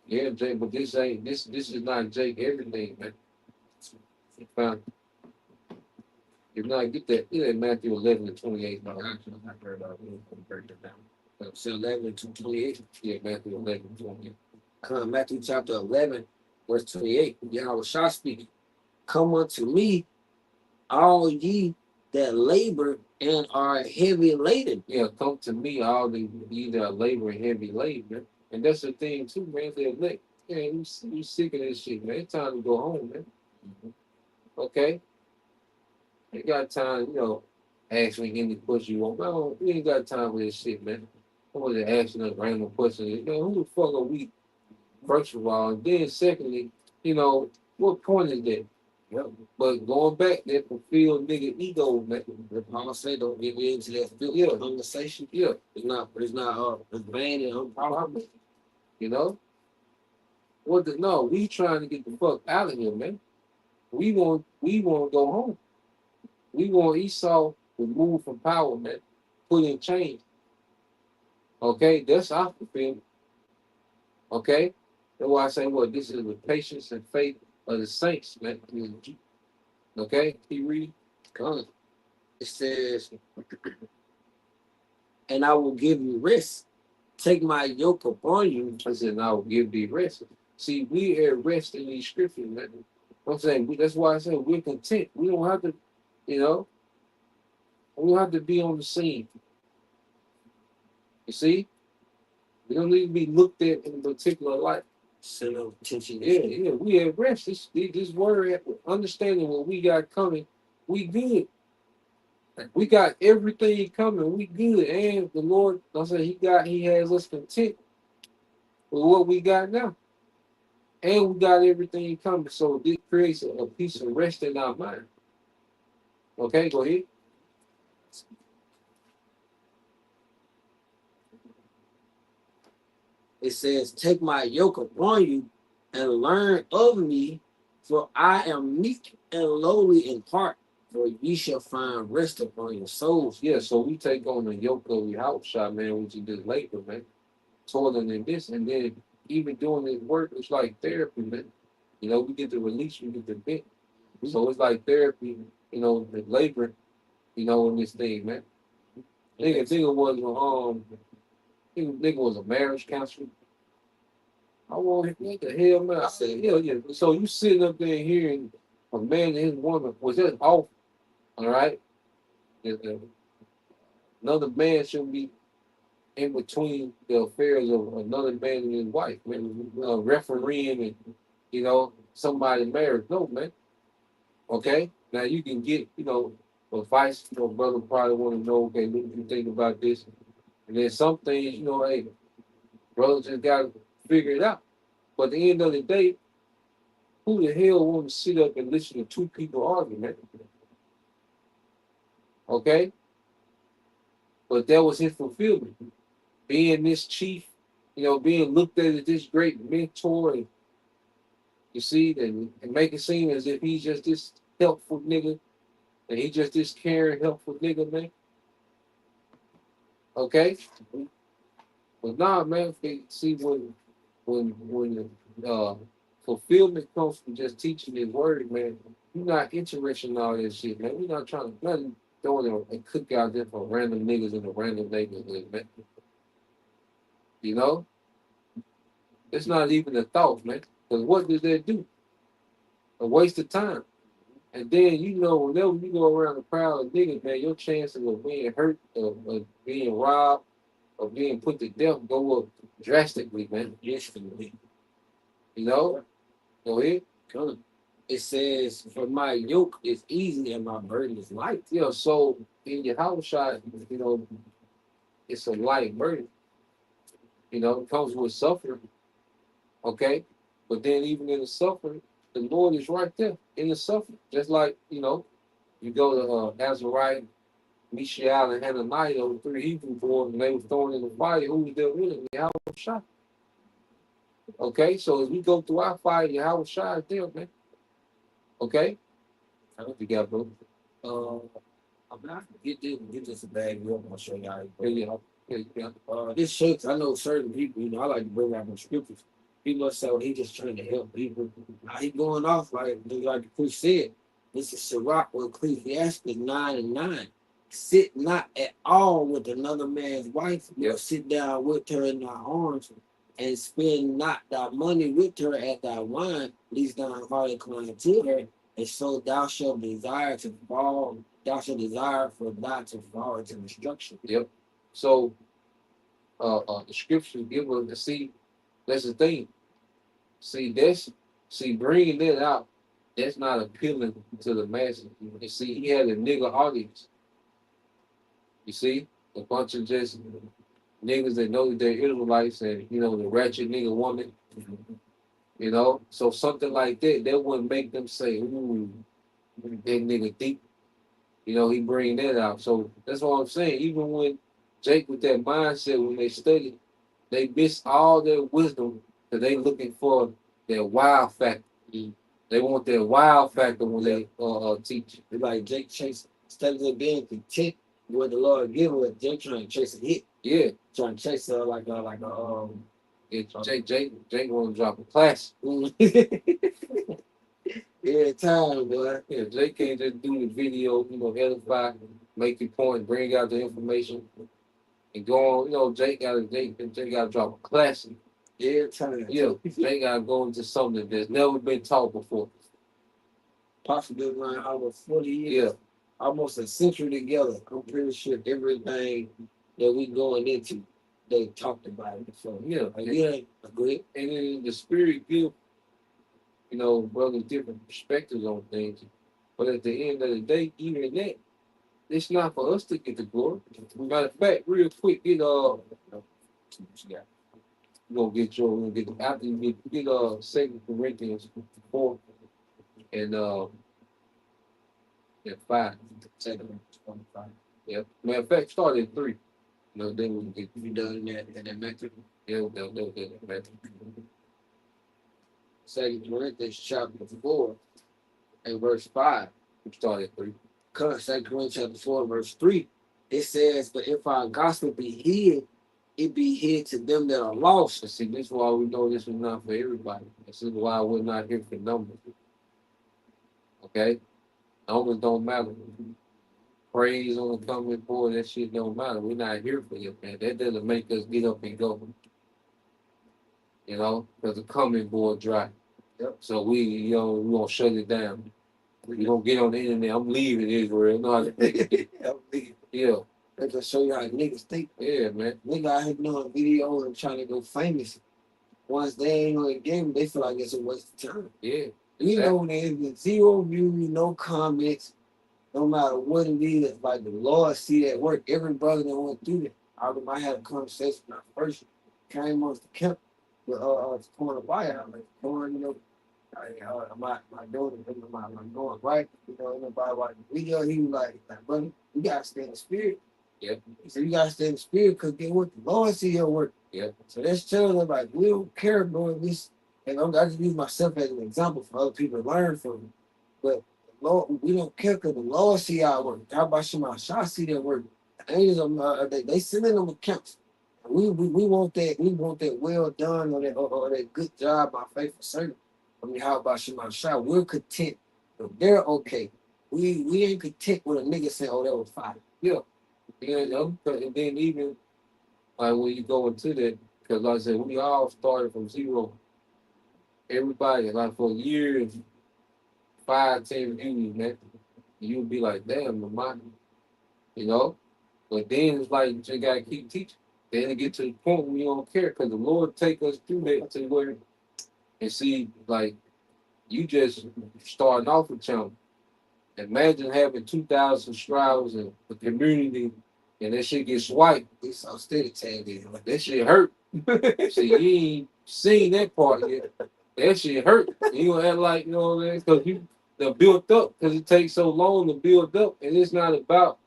Yeah, Jake, but this ain't this. This is not Jake everything, man. Found. If not, get that Matthew 11:28. No, actually, I'm not very about it. I'm gonna break that down. So 11 to 28. Yeah, Matthew 11:28. Matthew chapter 11, verse 28. Yahweh Shah speaking. Come unto me, all ye that labor and are heavy laden. Yeah, come to me, all the ye that are laboring heavy laden. And that's the thing too, man. They're like, man, you sick of this shit, man. It's time to go home, man. Okay? You got time, ask me any question you want. No, we ain't got time for this shit, man. I wasn't asking us random questions. Man, who the fuck are we? First of all, and then secondly, what point is that? Yep. But going back, that fulfilled nigga ego, man. I'ma say don't get me into that Yeah. conversation. Yeah, It's not it's vain and unprofitable. No, we trying to get the fuck out of here, man. We want to go home. We want Esau removed from power, man. Put in chains. Okay, that's our fulfillment. Okay, that's why I say, this is the patience and faith of the saints, man. Okay, keep reading. Come. It says, and I will give you rest. Take my yoke upon you. I said, and I will give thee rest. See, we are rest in these scriptures, man. I'm saying, that's why I say we're content. We don't have to, we don't have to be on the scene. You see? We don't need to be looked at in a particular light. Send no attention. Yeah, we at rest. This word, understanding what we got coming, we good. We got everything coming. We good. And the Lord, I said, He has us content with what we got now. And we got everything coming. So this creates a piece of rest in our mind. Okay, go ahead. It says, take my yoke upon you and learn of me, for I am meek and lowly in heart, for ye shall find rest upon your souls. Yeah, so we take on the yoke of your house shot, man, which is this labor, man. Toiling in this, and then even doing this work, it's like therapy, man. We get the release, we get the bit. So it's like therapy, the labor, in this thing, man. Nigga was a marriage counselor. I want what the hell, man. I said, yeah. So you sitting up there hearing a man and his woman was just off, all right? Another man shouldn't be in between the affairs of another man and his wife, man, refereeing and somebody married. No, man. Okay, now you can get advice. Brother probably want to know. Okay, what do you think about this? And then some things, hey, brother just got to figure it out. But at the end of the day, who the hell want to sit up and listen to two people argue, man? Okay, but that was his fulfillment. Being this chief, being looked at as this great mentor, and you see, and make it seem as if he's just this helpful nigga, and he just this caring, helpful nigga, man. Okay, but nah, man. See, when fulfillment comes from just teaching his word, man, you're not interested in all that shit, man. We're not trying to nothing throwing a cookout there for random niggas in a random neighborhood, man. You know, it's not even a thought, man. Because what does that do? A waste of time. And then whenever you go around a crowd of niggas, man, your chances of being hurt, of being robbed, of being put to death go up drastically, man. Instantly. You know? Go ahead. It says, "For my yoke is easy and my burden is light." Yeah, so in your house shot, it's a light burden. It comes with suffering. Okay? But then even in the suffering, the Lord is right there in the suffering. Just like, you go to Azariah, Mishael, and Hananiah, the three Hebrew boys, and they were thrown in the fire. Who was there with them? Yahweh Shai. Okay, so as we go through our fire, Yahweh Shai is there, man. Okay? I don't think you got, bro. I'm not get this bag up. I'll show y'all. Yeah. This shows, I know certain people, I like to bring out my scriptures. People say, he just trying to help people. He going off like the priest said. This is Sirach or Ecclesiastes 9:9. Sit not at all with another man's wife, Yep. sit down with her in thy arms, and spend not thy money with her at thy wine, lest thine heart incline to her, and so thou shalt desire to fall, thou shalt desire for not to fall into destruction. Yep. So the scriptures give us that's the thing. Bringing that out, that's not appealing to the masses. You see, he had a nigga audience. You see, a bunch of just niggas that know that they're Israelites and, the ratchet nigga woman. So something like that wouldn't make them say, ooh, that nigga deep. He bring that out. So that's what I'm saying. Even when Jake with that mindset, when they study, they miss all their wisdom because they looking for their wow factor. They want their wow factor when they teach. It's like Jake Chase, instead of being content with what the Lord give her, Jake trying to chase a hit. Yeah. Trying to chase her Jake want to drop a class. Every time, boy. Yeah, Jake can't just do the video, edify, make your point, bring out the information, and go on. Jake got to drop a classic. Every time. Yeah, Jake got to go into something that's never been taught before. Possibly around almost 40 years. Yeah. Almost a century together. I'm pretty sure everything that we going into, they talked about it. So agree. And then the spirit give, brothers different perspectives on things. But at the end of the day, even that, it's not for us to get the glory. Matter of fact, real quick, we're gonna get after you get 2 Corinthians 4 and 5. 2 Corinthians 5. Yeah. Matter of fact, start at 3. Then we can get You done that method? Yeah, they'll get that method. 2 Corinthians chapter 4 and verse 5. We start at 3. 2 Corinthians chapter 4 verse 3. It says, "But if our gospel be hid, it be hid to them that are lost." And see, this is why we know this is not for everybody. This is why we're not here for numbers. Okay? Numbers don't matter. Praise on the coming board, that shit don't matter. We're not here for you, man. That doesn't make us get up and go. Because the coming board dry. Yep. So we gonna shut it down. We gonna get on the internet. I'm leaving Israel. No, I'm leaving. yeah. That just show you how niggas think. Yeah, man. Nigga out here doing videos and trying to go famous. Once they ain't on the game, they feel like it's a waste of time. Yeah. You know, there's 0 views, no comments, no matter what it is. Like the Lord see that work. Every brother that went through that. I remember I had a conversation when I first came on the camp with corner buyout. Like, corner, you know, my daughter, my going right, you know, nobody watching the video. He was like, brother, you gotta stay in the spirit. Yeah. He said, you gotta stay in the spirit because get what the Lord see your work. Yeah. So that's telling them like we don't care about this. And I just use myself as an example for other people to learn from. But the Lord, we don't care because the Lord see our work. How about Shema Shah see their work? The angels, they sending them accounts. We want that well done or that good job by faithful servant. I mean, how about Shema Shah? We're content. If they're okay. We ain't content with a nigga saying, oh, that was fire. Yeah. You know, and then even like when you go into that, because like I said, we all started from zero. Everybody, like for years, 5, 10 views, man. You'd be like, damn, my, you know. But then it's like you just gotta keep teaching. Then it get to the point where you don't care, because the Lord take us through that to where and see, like, you just starting off with channel. Imagine having 2,000 subscribers in the community and that shit get swiped. It's so steady tagged in. Like, that shit hurt. See, you ain't seen that part yet. That shit hurt. You gonna act like, you know what I mean? Because you the built up, because it takes so long to build up. And it's not about,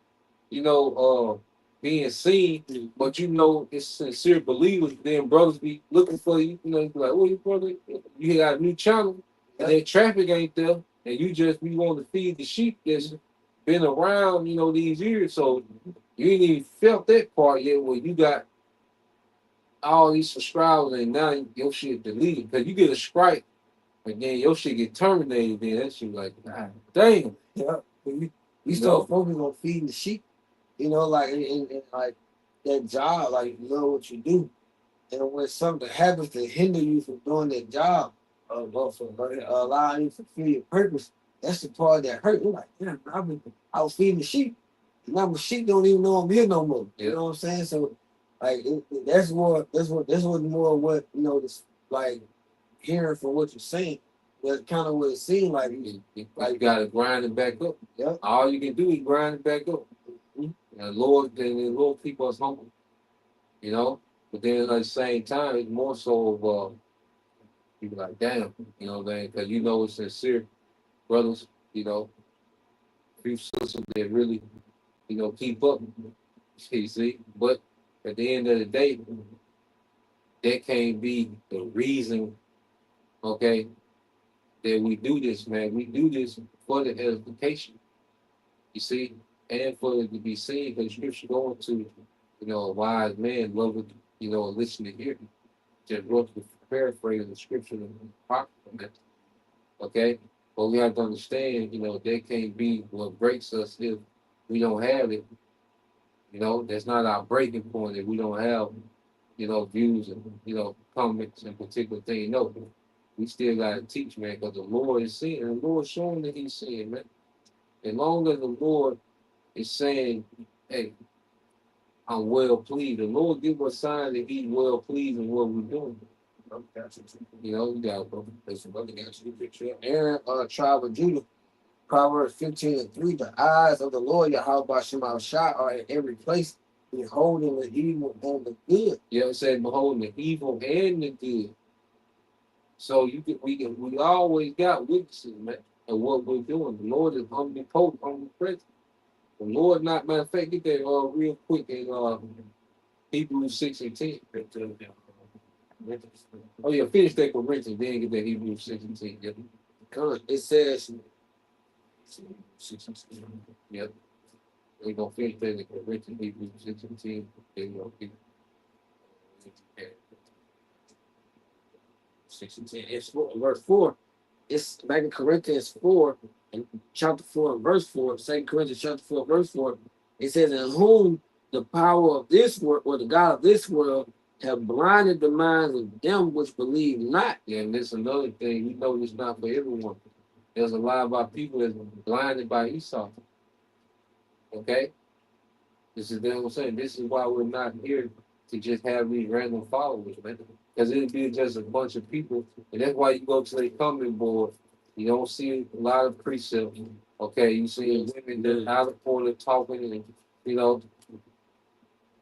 being seen, but you know it's sincere believers. Then brothers be looking for you, you know, be like, oh, you brother, you got a new channel, and that traffic ain't there, and we want to feed the sheep that's been around, you know, these years. So you ain't even felt that part yet where you got all these subscribers and now your shit deleted. Because you get a strike and then your shit get terminated, then that shit like, God damn. Yeah. We start focusing on feeding the sheep. You know, like and like that job, like you know what you do. And when something happens to hinder you from doing that job, allowing you to fulfill your purpose, that's the part that hurt. You're like, damn, I was feeding the sheep. Now my sheep don't even know I'm here no more. You know what I'm saying? So like that's more more what you know this like hearing from what you're saying. That's kind of what it seemed like. You gotta grind it back up. Yeah. All you can do is grind it back up. And Lord keep us humble. You know? But then at the same time, it's more so of people like, damn, you know what I mean? Because you know it's sincere brothers, you know, few sisters that really, you know, keep up. You see? But at the end of the day, that can't be the reason, okay, that we do this, man. We do this for the edification. You see? And for it to be seen, because scripture going to, you know, a wise man loveth, you know, listen to hear. Just wrote the paraphrase of the scripture and apocrypha. Okay? But we have to understand, you know, that can't be what breaks us if we don't have it. You know, that's not our breaking point if we don't have, you know, views and, you know, comments and particular things. No, we still got to teach, man, because the Lord is seeing, and the Lord showing that He's seeing, man. As long as the Lord is saying, hey, I'm well pleased. The Lord give us a sign that He's well pleased in what we're doing. You know, you got Aaron, tribe of Judah, Proverbs 15:3. The eyes of the Lord, Yahweh Shema Shah, are in every place, beholding the evil and the good. Yeah, it said beholding the evil and the good. So we always got witnesses, man, of what we're doing. The Lord is omnipotent, omnipresent. The Lord, not matter of fact, get that real quick in Hebrews 6:10. Oh yeah, finish that Corinthians, then get that Hebrews 6:10. Yep. It says, Yep. We're gonna finish that in Corinthians, Hebrews 6:10. There you go. 6:10. It's verse 4. It's back in Corinthians 4, and chapter 4 and verse 4. 2 Corinthians chapter 4, verse 4. It says, in whom the power of this world, or the God of this world, have blinded the minds of them which believe not. Yeah, and this another thing, you know, it's not for everyone. There's a lot of our people that's blinded by Esau. Okay? This is what I'm saying. This is why we're not here to just have these random followers, man. Because it'd be just a bunch of people, and that's why you go to the comment board. You don't see a lot of precepts. Okay, you see women that out of corner talking, and you know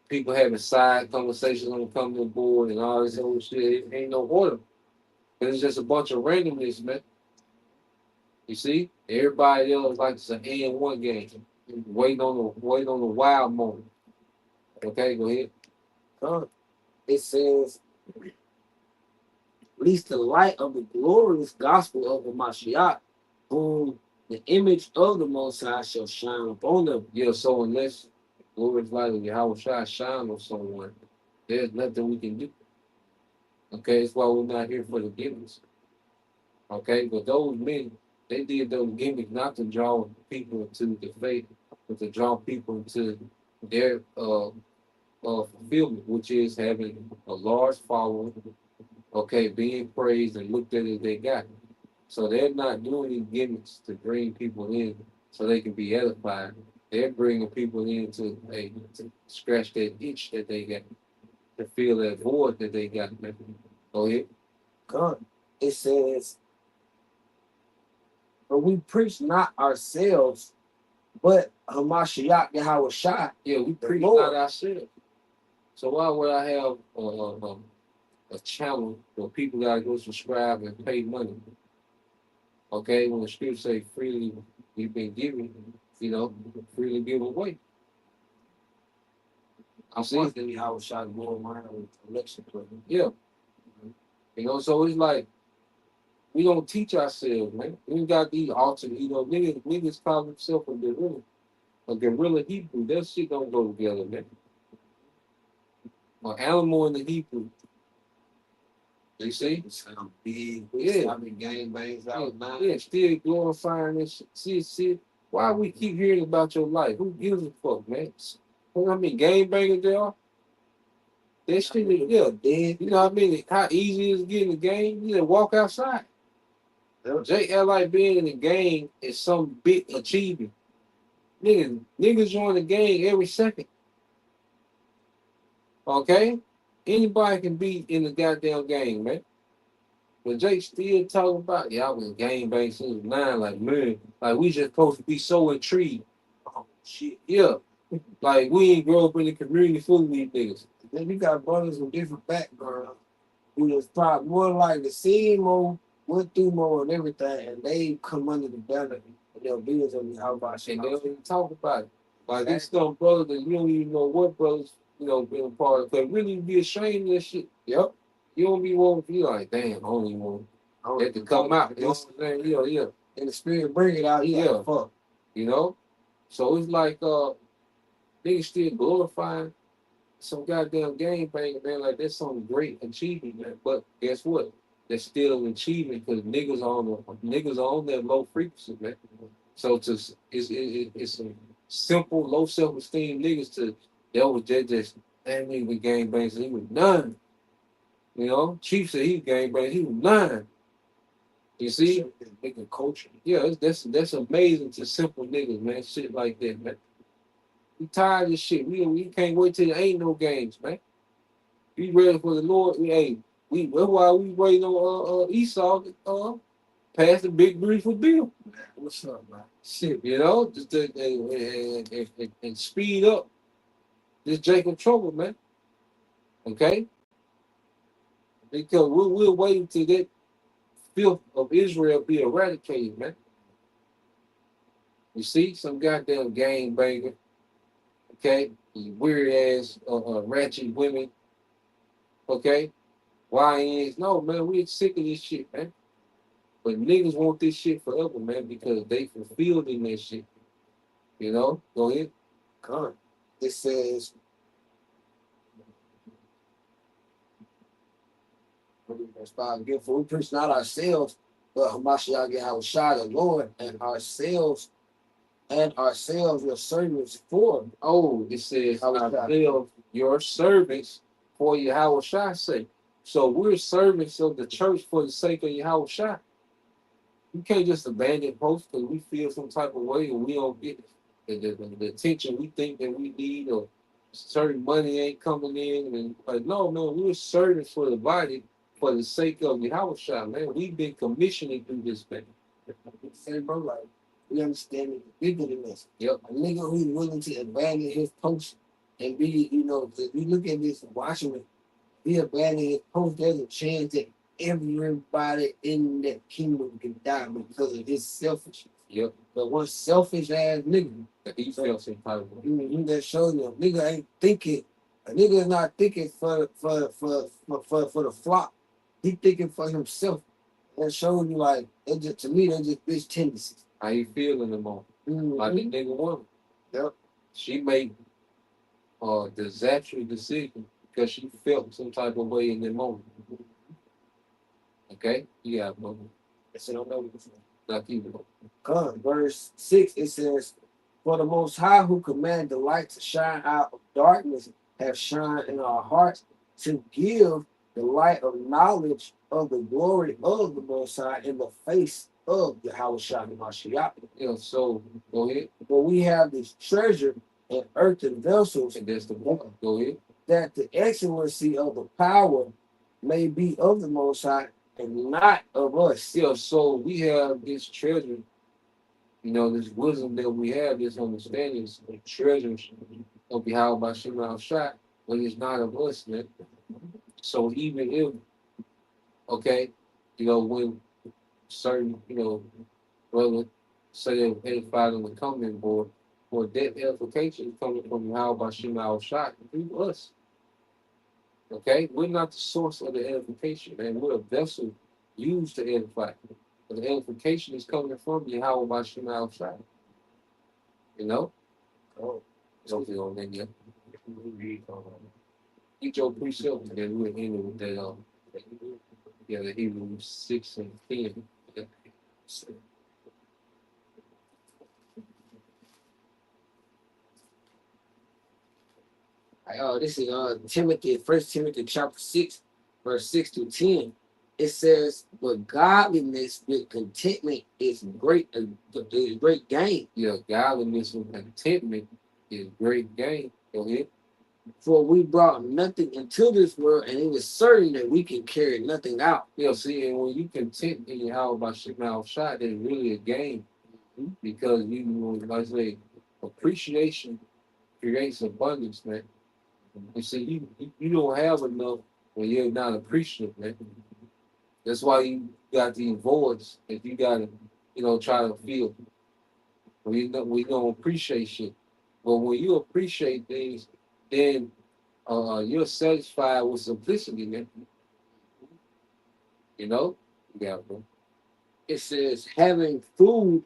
people having side conversations on the comment board and all this old shit. It ain't no order. It's just a bunch of randomness, man. You see, everybody else like it's an and one game, waiting on the wild moment. Okay, go ahead. It says, least the light of the glorious gospel of the Mashiach, whom the image of the Most High shall shine upon them. Yeah, so unless glorious light of Yahweh shine on someone, there's nothing we can do. Okay, that's why we're not here for the gimmicks. Okay, but those men, they did those gimmicks not to draw people into the faith, but to draw people into their fulfillment, which is having a large following, okay, being praised and looked at as they got. So they're not doing these gimmicks to bring people in so they can be edified. They're bringing people in to scratch that itch that they got, to fill that void that they got. Go ahead. God, it says, but we preach not ourselves, but Hamashiach Yahweh Shai. Yeah, we preach Lord. not ourselves. So why would I have a channel where people gotta go subscribe and pay money? Okay, when the scripture say freely we've been given, freely give away. I'm saying, Then Yahweh Shai more mine with election play. yeah. So it's like we don't teach ourselves, man. We got these alternate, niggas call themselves a guerrilla Hebrew. That shit don't go together, man. An animal in the Hebrew. You see? It sound big. Yeah. I mean, gang bangs out now. Yeah, still glorifying this shit. See, why we keep hearing about your life? Who gives a fuck, man? You know how many gang bangers there are? That shit is, yeah, dead. You know what I mean? How easy it is to get in the game? You just walk outside. Jay like being in the game is some big achievement. Niggas join the game every second. Okay? Anybody can be in the goddamn game, man. But Jake still talking about, I was game bang since 9, like, man, like we just supposed to be so intrigued. Oh shit, yeah. Like we ain't grow up in the community full of these niggas. Then you got brothers with different backgrounds who was probably more like the same more, went through more and everything, and they come under the banner and they'll be as on how about shit. And they don't even talk about it. Like these some brothers that you don't even know what brothers, being a part of. But really be ashamed of that shit. Yep. You don't be wanting to be like, damn, I don't even want that to come out. You know what I'm saying? Yeah. And the spirit bring it out, yeah. Like, fuck. So it's like niggas still glorifying some goddamn game bang, man. Like that's some great achievement, man. But guess what? That's still an achievement because niggas are on that low frequency, man. So it's a simple low self esteem niggas to that nigga gang bangs. He was none. Chief said he gang bang. He was none. You see, nigga culture. Yeah, that's amazing to simple niggas, man. Shit like that, man. We tired of this shit. We can't wait till there ain't no games, man. We ready for the Lord. That's why we waiting on Esau pass the big beautiful bill. What's up, man? Shit, just and speed up this Jacob trouble, man. Okay, because we're waiting till that filth of Israel be eradicated, man. You see, some goddamn gang banger. Okay, weird ass ratchet women. Okay, YNs. No, man, we sick of this shit, man. But niggas want this shit forever, man, because they fulfilled in that shit. Go ahead. Come. It says, for we preach not ourselves, but Hamashiach Yahweh Shai, the Lord, and ourselves your servants for. Oh, it says ourselves your servants for Yahweh Shai's sake. So we're servants of the church for the sake of Yahweh Shai. You can't just abandon posts because we feel some type of way and we don't get it. the attention we think that we need, or certain money ain't coming in, and like, no, man, we're serving for the body for the sake of Yahweh Shah, man. We've been commissioned to do this, man. Say, bro, like, we understand it bigger than this. Yep. A nigga who's willing to abandon his post and be, you know, if we look at this Washington, he abandoned his post, there's a chance that everybody in that kingdom can die because of his selfishness. Yep. But one selfish ass nigga, He felt entitled. you that shows you a nigga ain't thinking, a nigga is not thinking for the flock. He thinking for himself. That shows you like it just, to me that's just bitch tendencies. How you feel in the moment? Like the nigga woman. Yep. She made a disastrous decision because she felt some type of way in the moment. Okay? Yeah, bro. That's it, I don't know. Not even. Verse 6, it says, "For the Most High who commanded the light to shine out of darkness have shined in our hearts to give the light of knowledge of the glory of the Most High in the face of Yahweh Shah Mashiach." Yeah, so go ahead. But we have this treasure in earthen vessels, And that's the one. Go ahead. that the excellency of the power may be of the Most High and not of us. Yeah, so we have this treasure, you know, this wisdom that we have, this understanding, this treasure of Yahweh Shema Shah, but it's not of us, man. So even if, okay, you know, when certain, you know, brother say they're edified on the coming board, or that edification is coming from Yahweh Shema Shah through us. Okay, we're not the source of the edification, man. We're a vessel used to edify. But the edification is coming from Yahweh by Shema Shai. You know? Oh, Something on that, yeah. Eat your precept, and then we'll end it with that, yeah, the Hebrews 6 and 10. Yeah. This is Timothy, 1 Timothy chapter 6, verse 6 to 10. It says, "But godliness with contentment is great gain. Yeah, godliness and contentment is great gain. Go ahead. For we brought nothing into this world, and it is certain that we can carry nothing out." Yeah, see, and when you content in Yahweh by Shema Shai, there's really a gain. Because you know, like I say, appreciation creates abundance, man. You see, you don't have enough when you're not appreciative, man. That's why you got these voids that you gotta, you know, try to feel. We don't appreciate shit. But when you appreciate things, then you're satisfied with simplicity, man. You know? Yeah, bro. It says, "Having food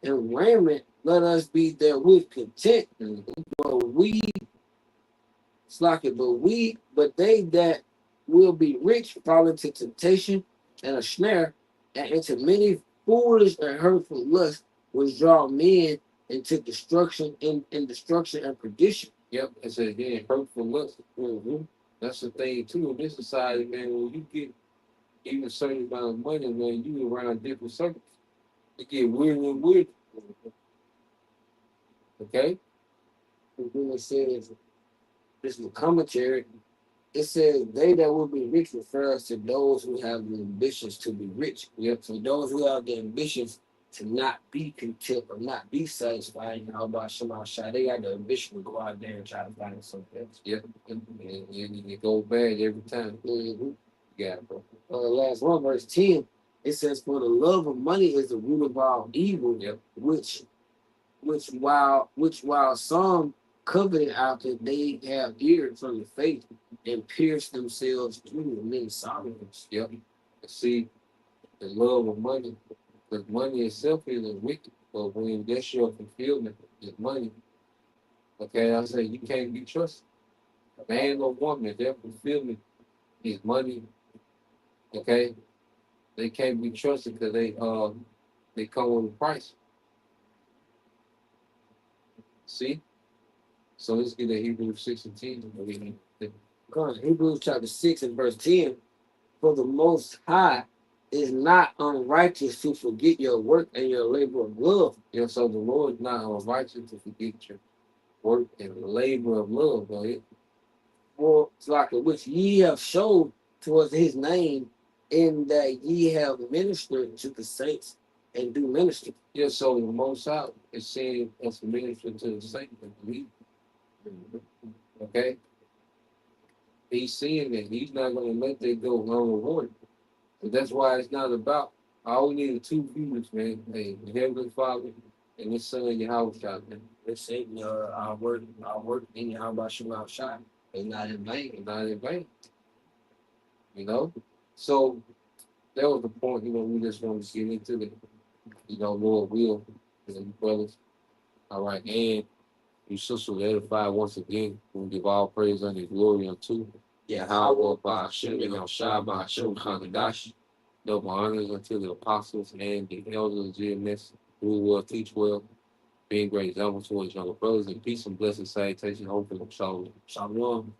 and raiment, let us be therewith content. But we, but they that will be rich fall into temptation and a snare, and into many foolish and hurtful lusts, which draw men into destruction and destruction and perdition." Yep, it's again hurtful lust. That's the thing too in this society, man. When you get even a certain amount of money, man, you around different circles. It get weird and weird. Okay? And then it says, this is a commentary. It says, "They that will be rich" refers to those who have the ambitions to be rich. Yep. So those who have the ambitions to not be content or not be satisfied, how about Shema Shai? They got the ambition to go out there and try to find something else. Yep. And it goes bad every time. Yeah, bro. Last one, verse 10, it says, "For the love of money is the root of all evil, Yep. which while some coveted after, they have erred from the faith and pierced themselves through many sorrows." Yep. See, the love of money, because money itself isn't wicked, but when that's your fulfillment is money, okay, I say you can't be trusted. Man or woman, their fulfillment is money, okay? They can't be trusted because they come with a price. See? So let's get to Hebrews 6 and 10. Hebrews chapter 6 and verse 10, "For the Most High it's not unrighteous to forget your work and your labor of love. Yeah, so the Lord is not unrighteous to forget your work and labor of love. Go ahead. For like which ye have showed towards his name, in that ye have ministered to the saints and do minister. Yeah, so the Most High is saying as a minister to the saints and believe. Okay? He's seeing that he's not going to let that go unrewarded. So that's why it's not about, all we need are two views, man. Hey, the Heavenly Father and His Son, Yahweh Shah, man. Let's say our work in how about you outside and not in vain. And not in vain. You know? So that was the point, we just wanted to get into the, Lord will, brothers. All right, and you sister edify once again. We give all praise and glory unto Yahweh by Hashem and Shah by Hashem Hagadash. Double honors unto the apostles and the elders of GMS who will teach well, being great examples to his younger brothers, and peace and blessing salutation, hopefully, shalom. Shalom.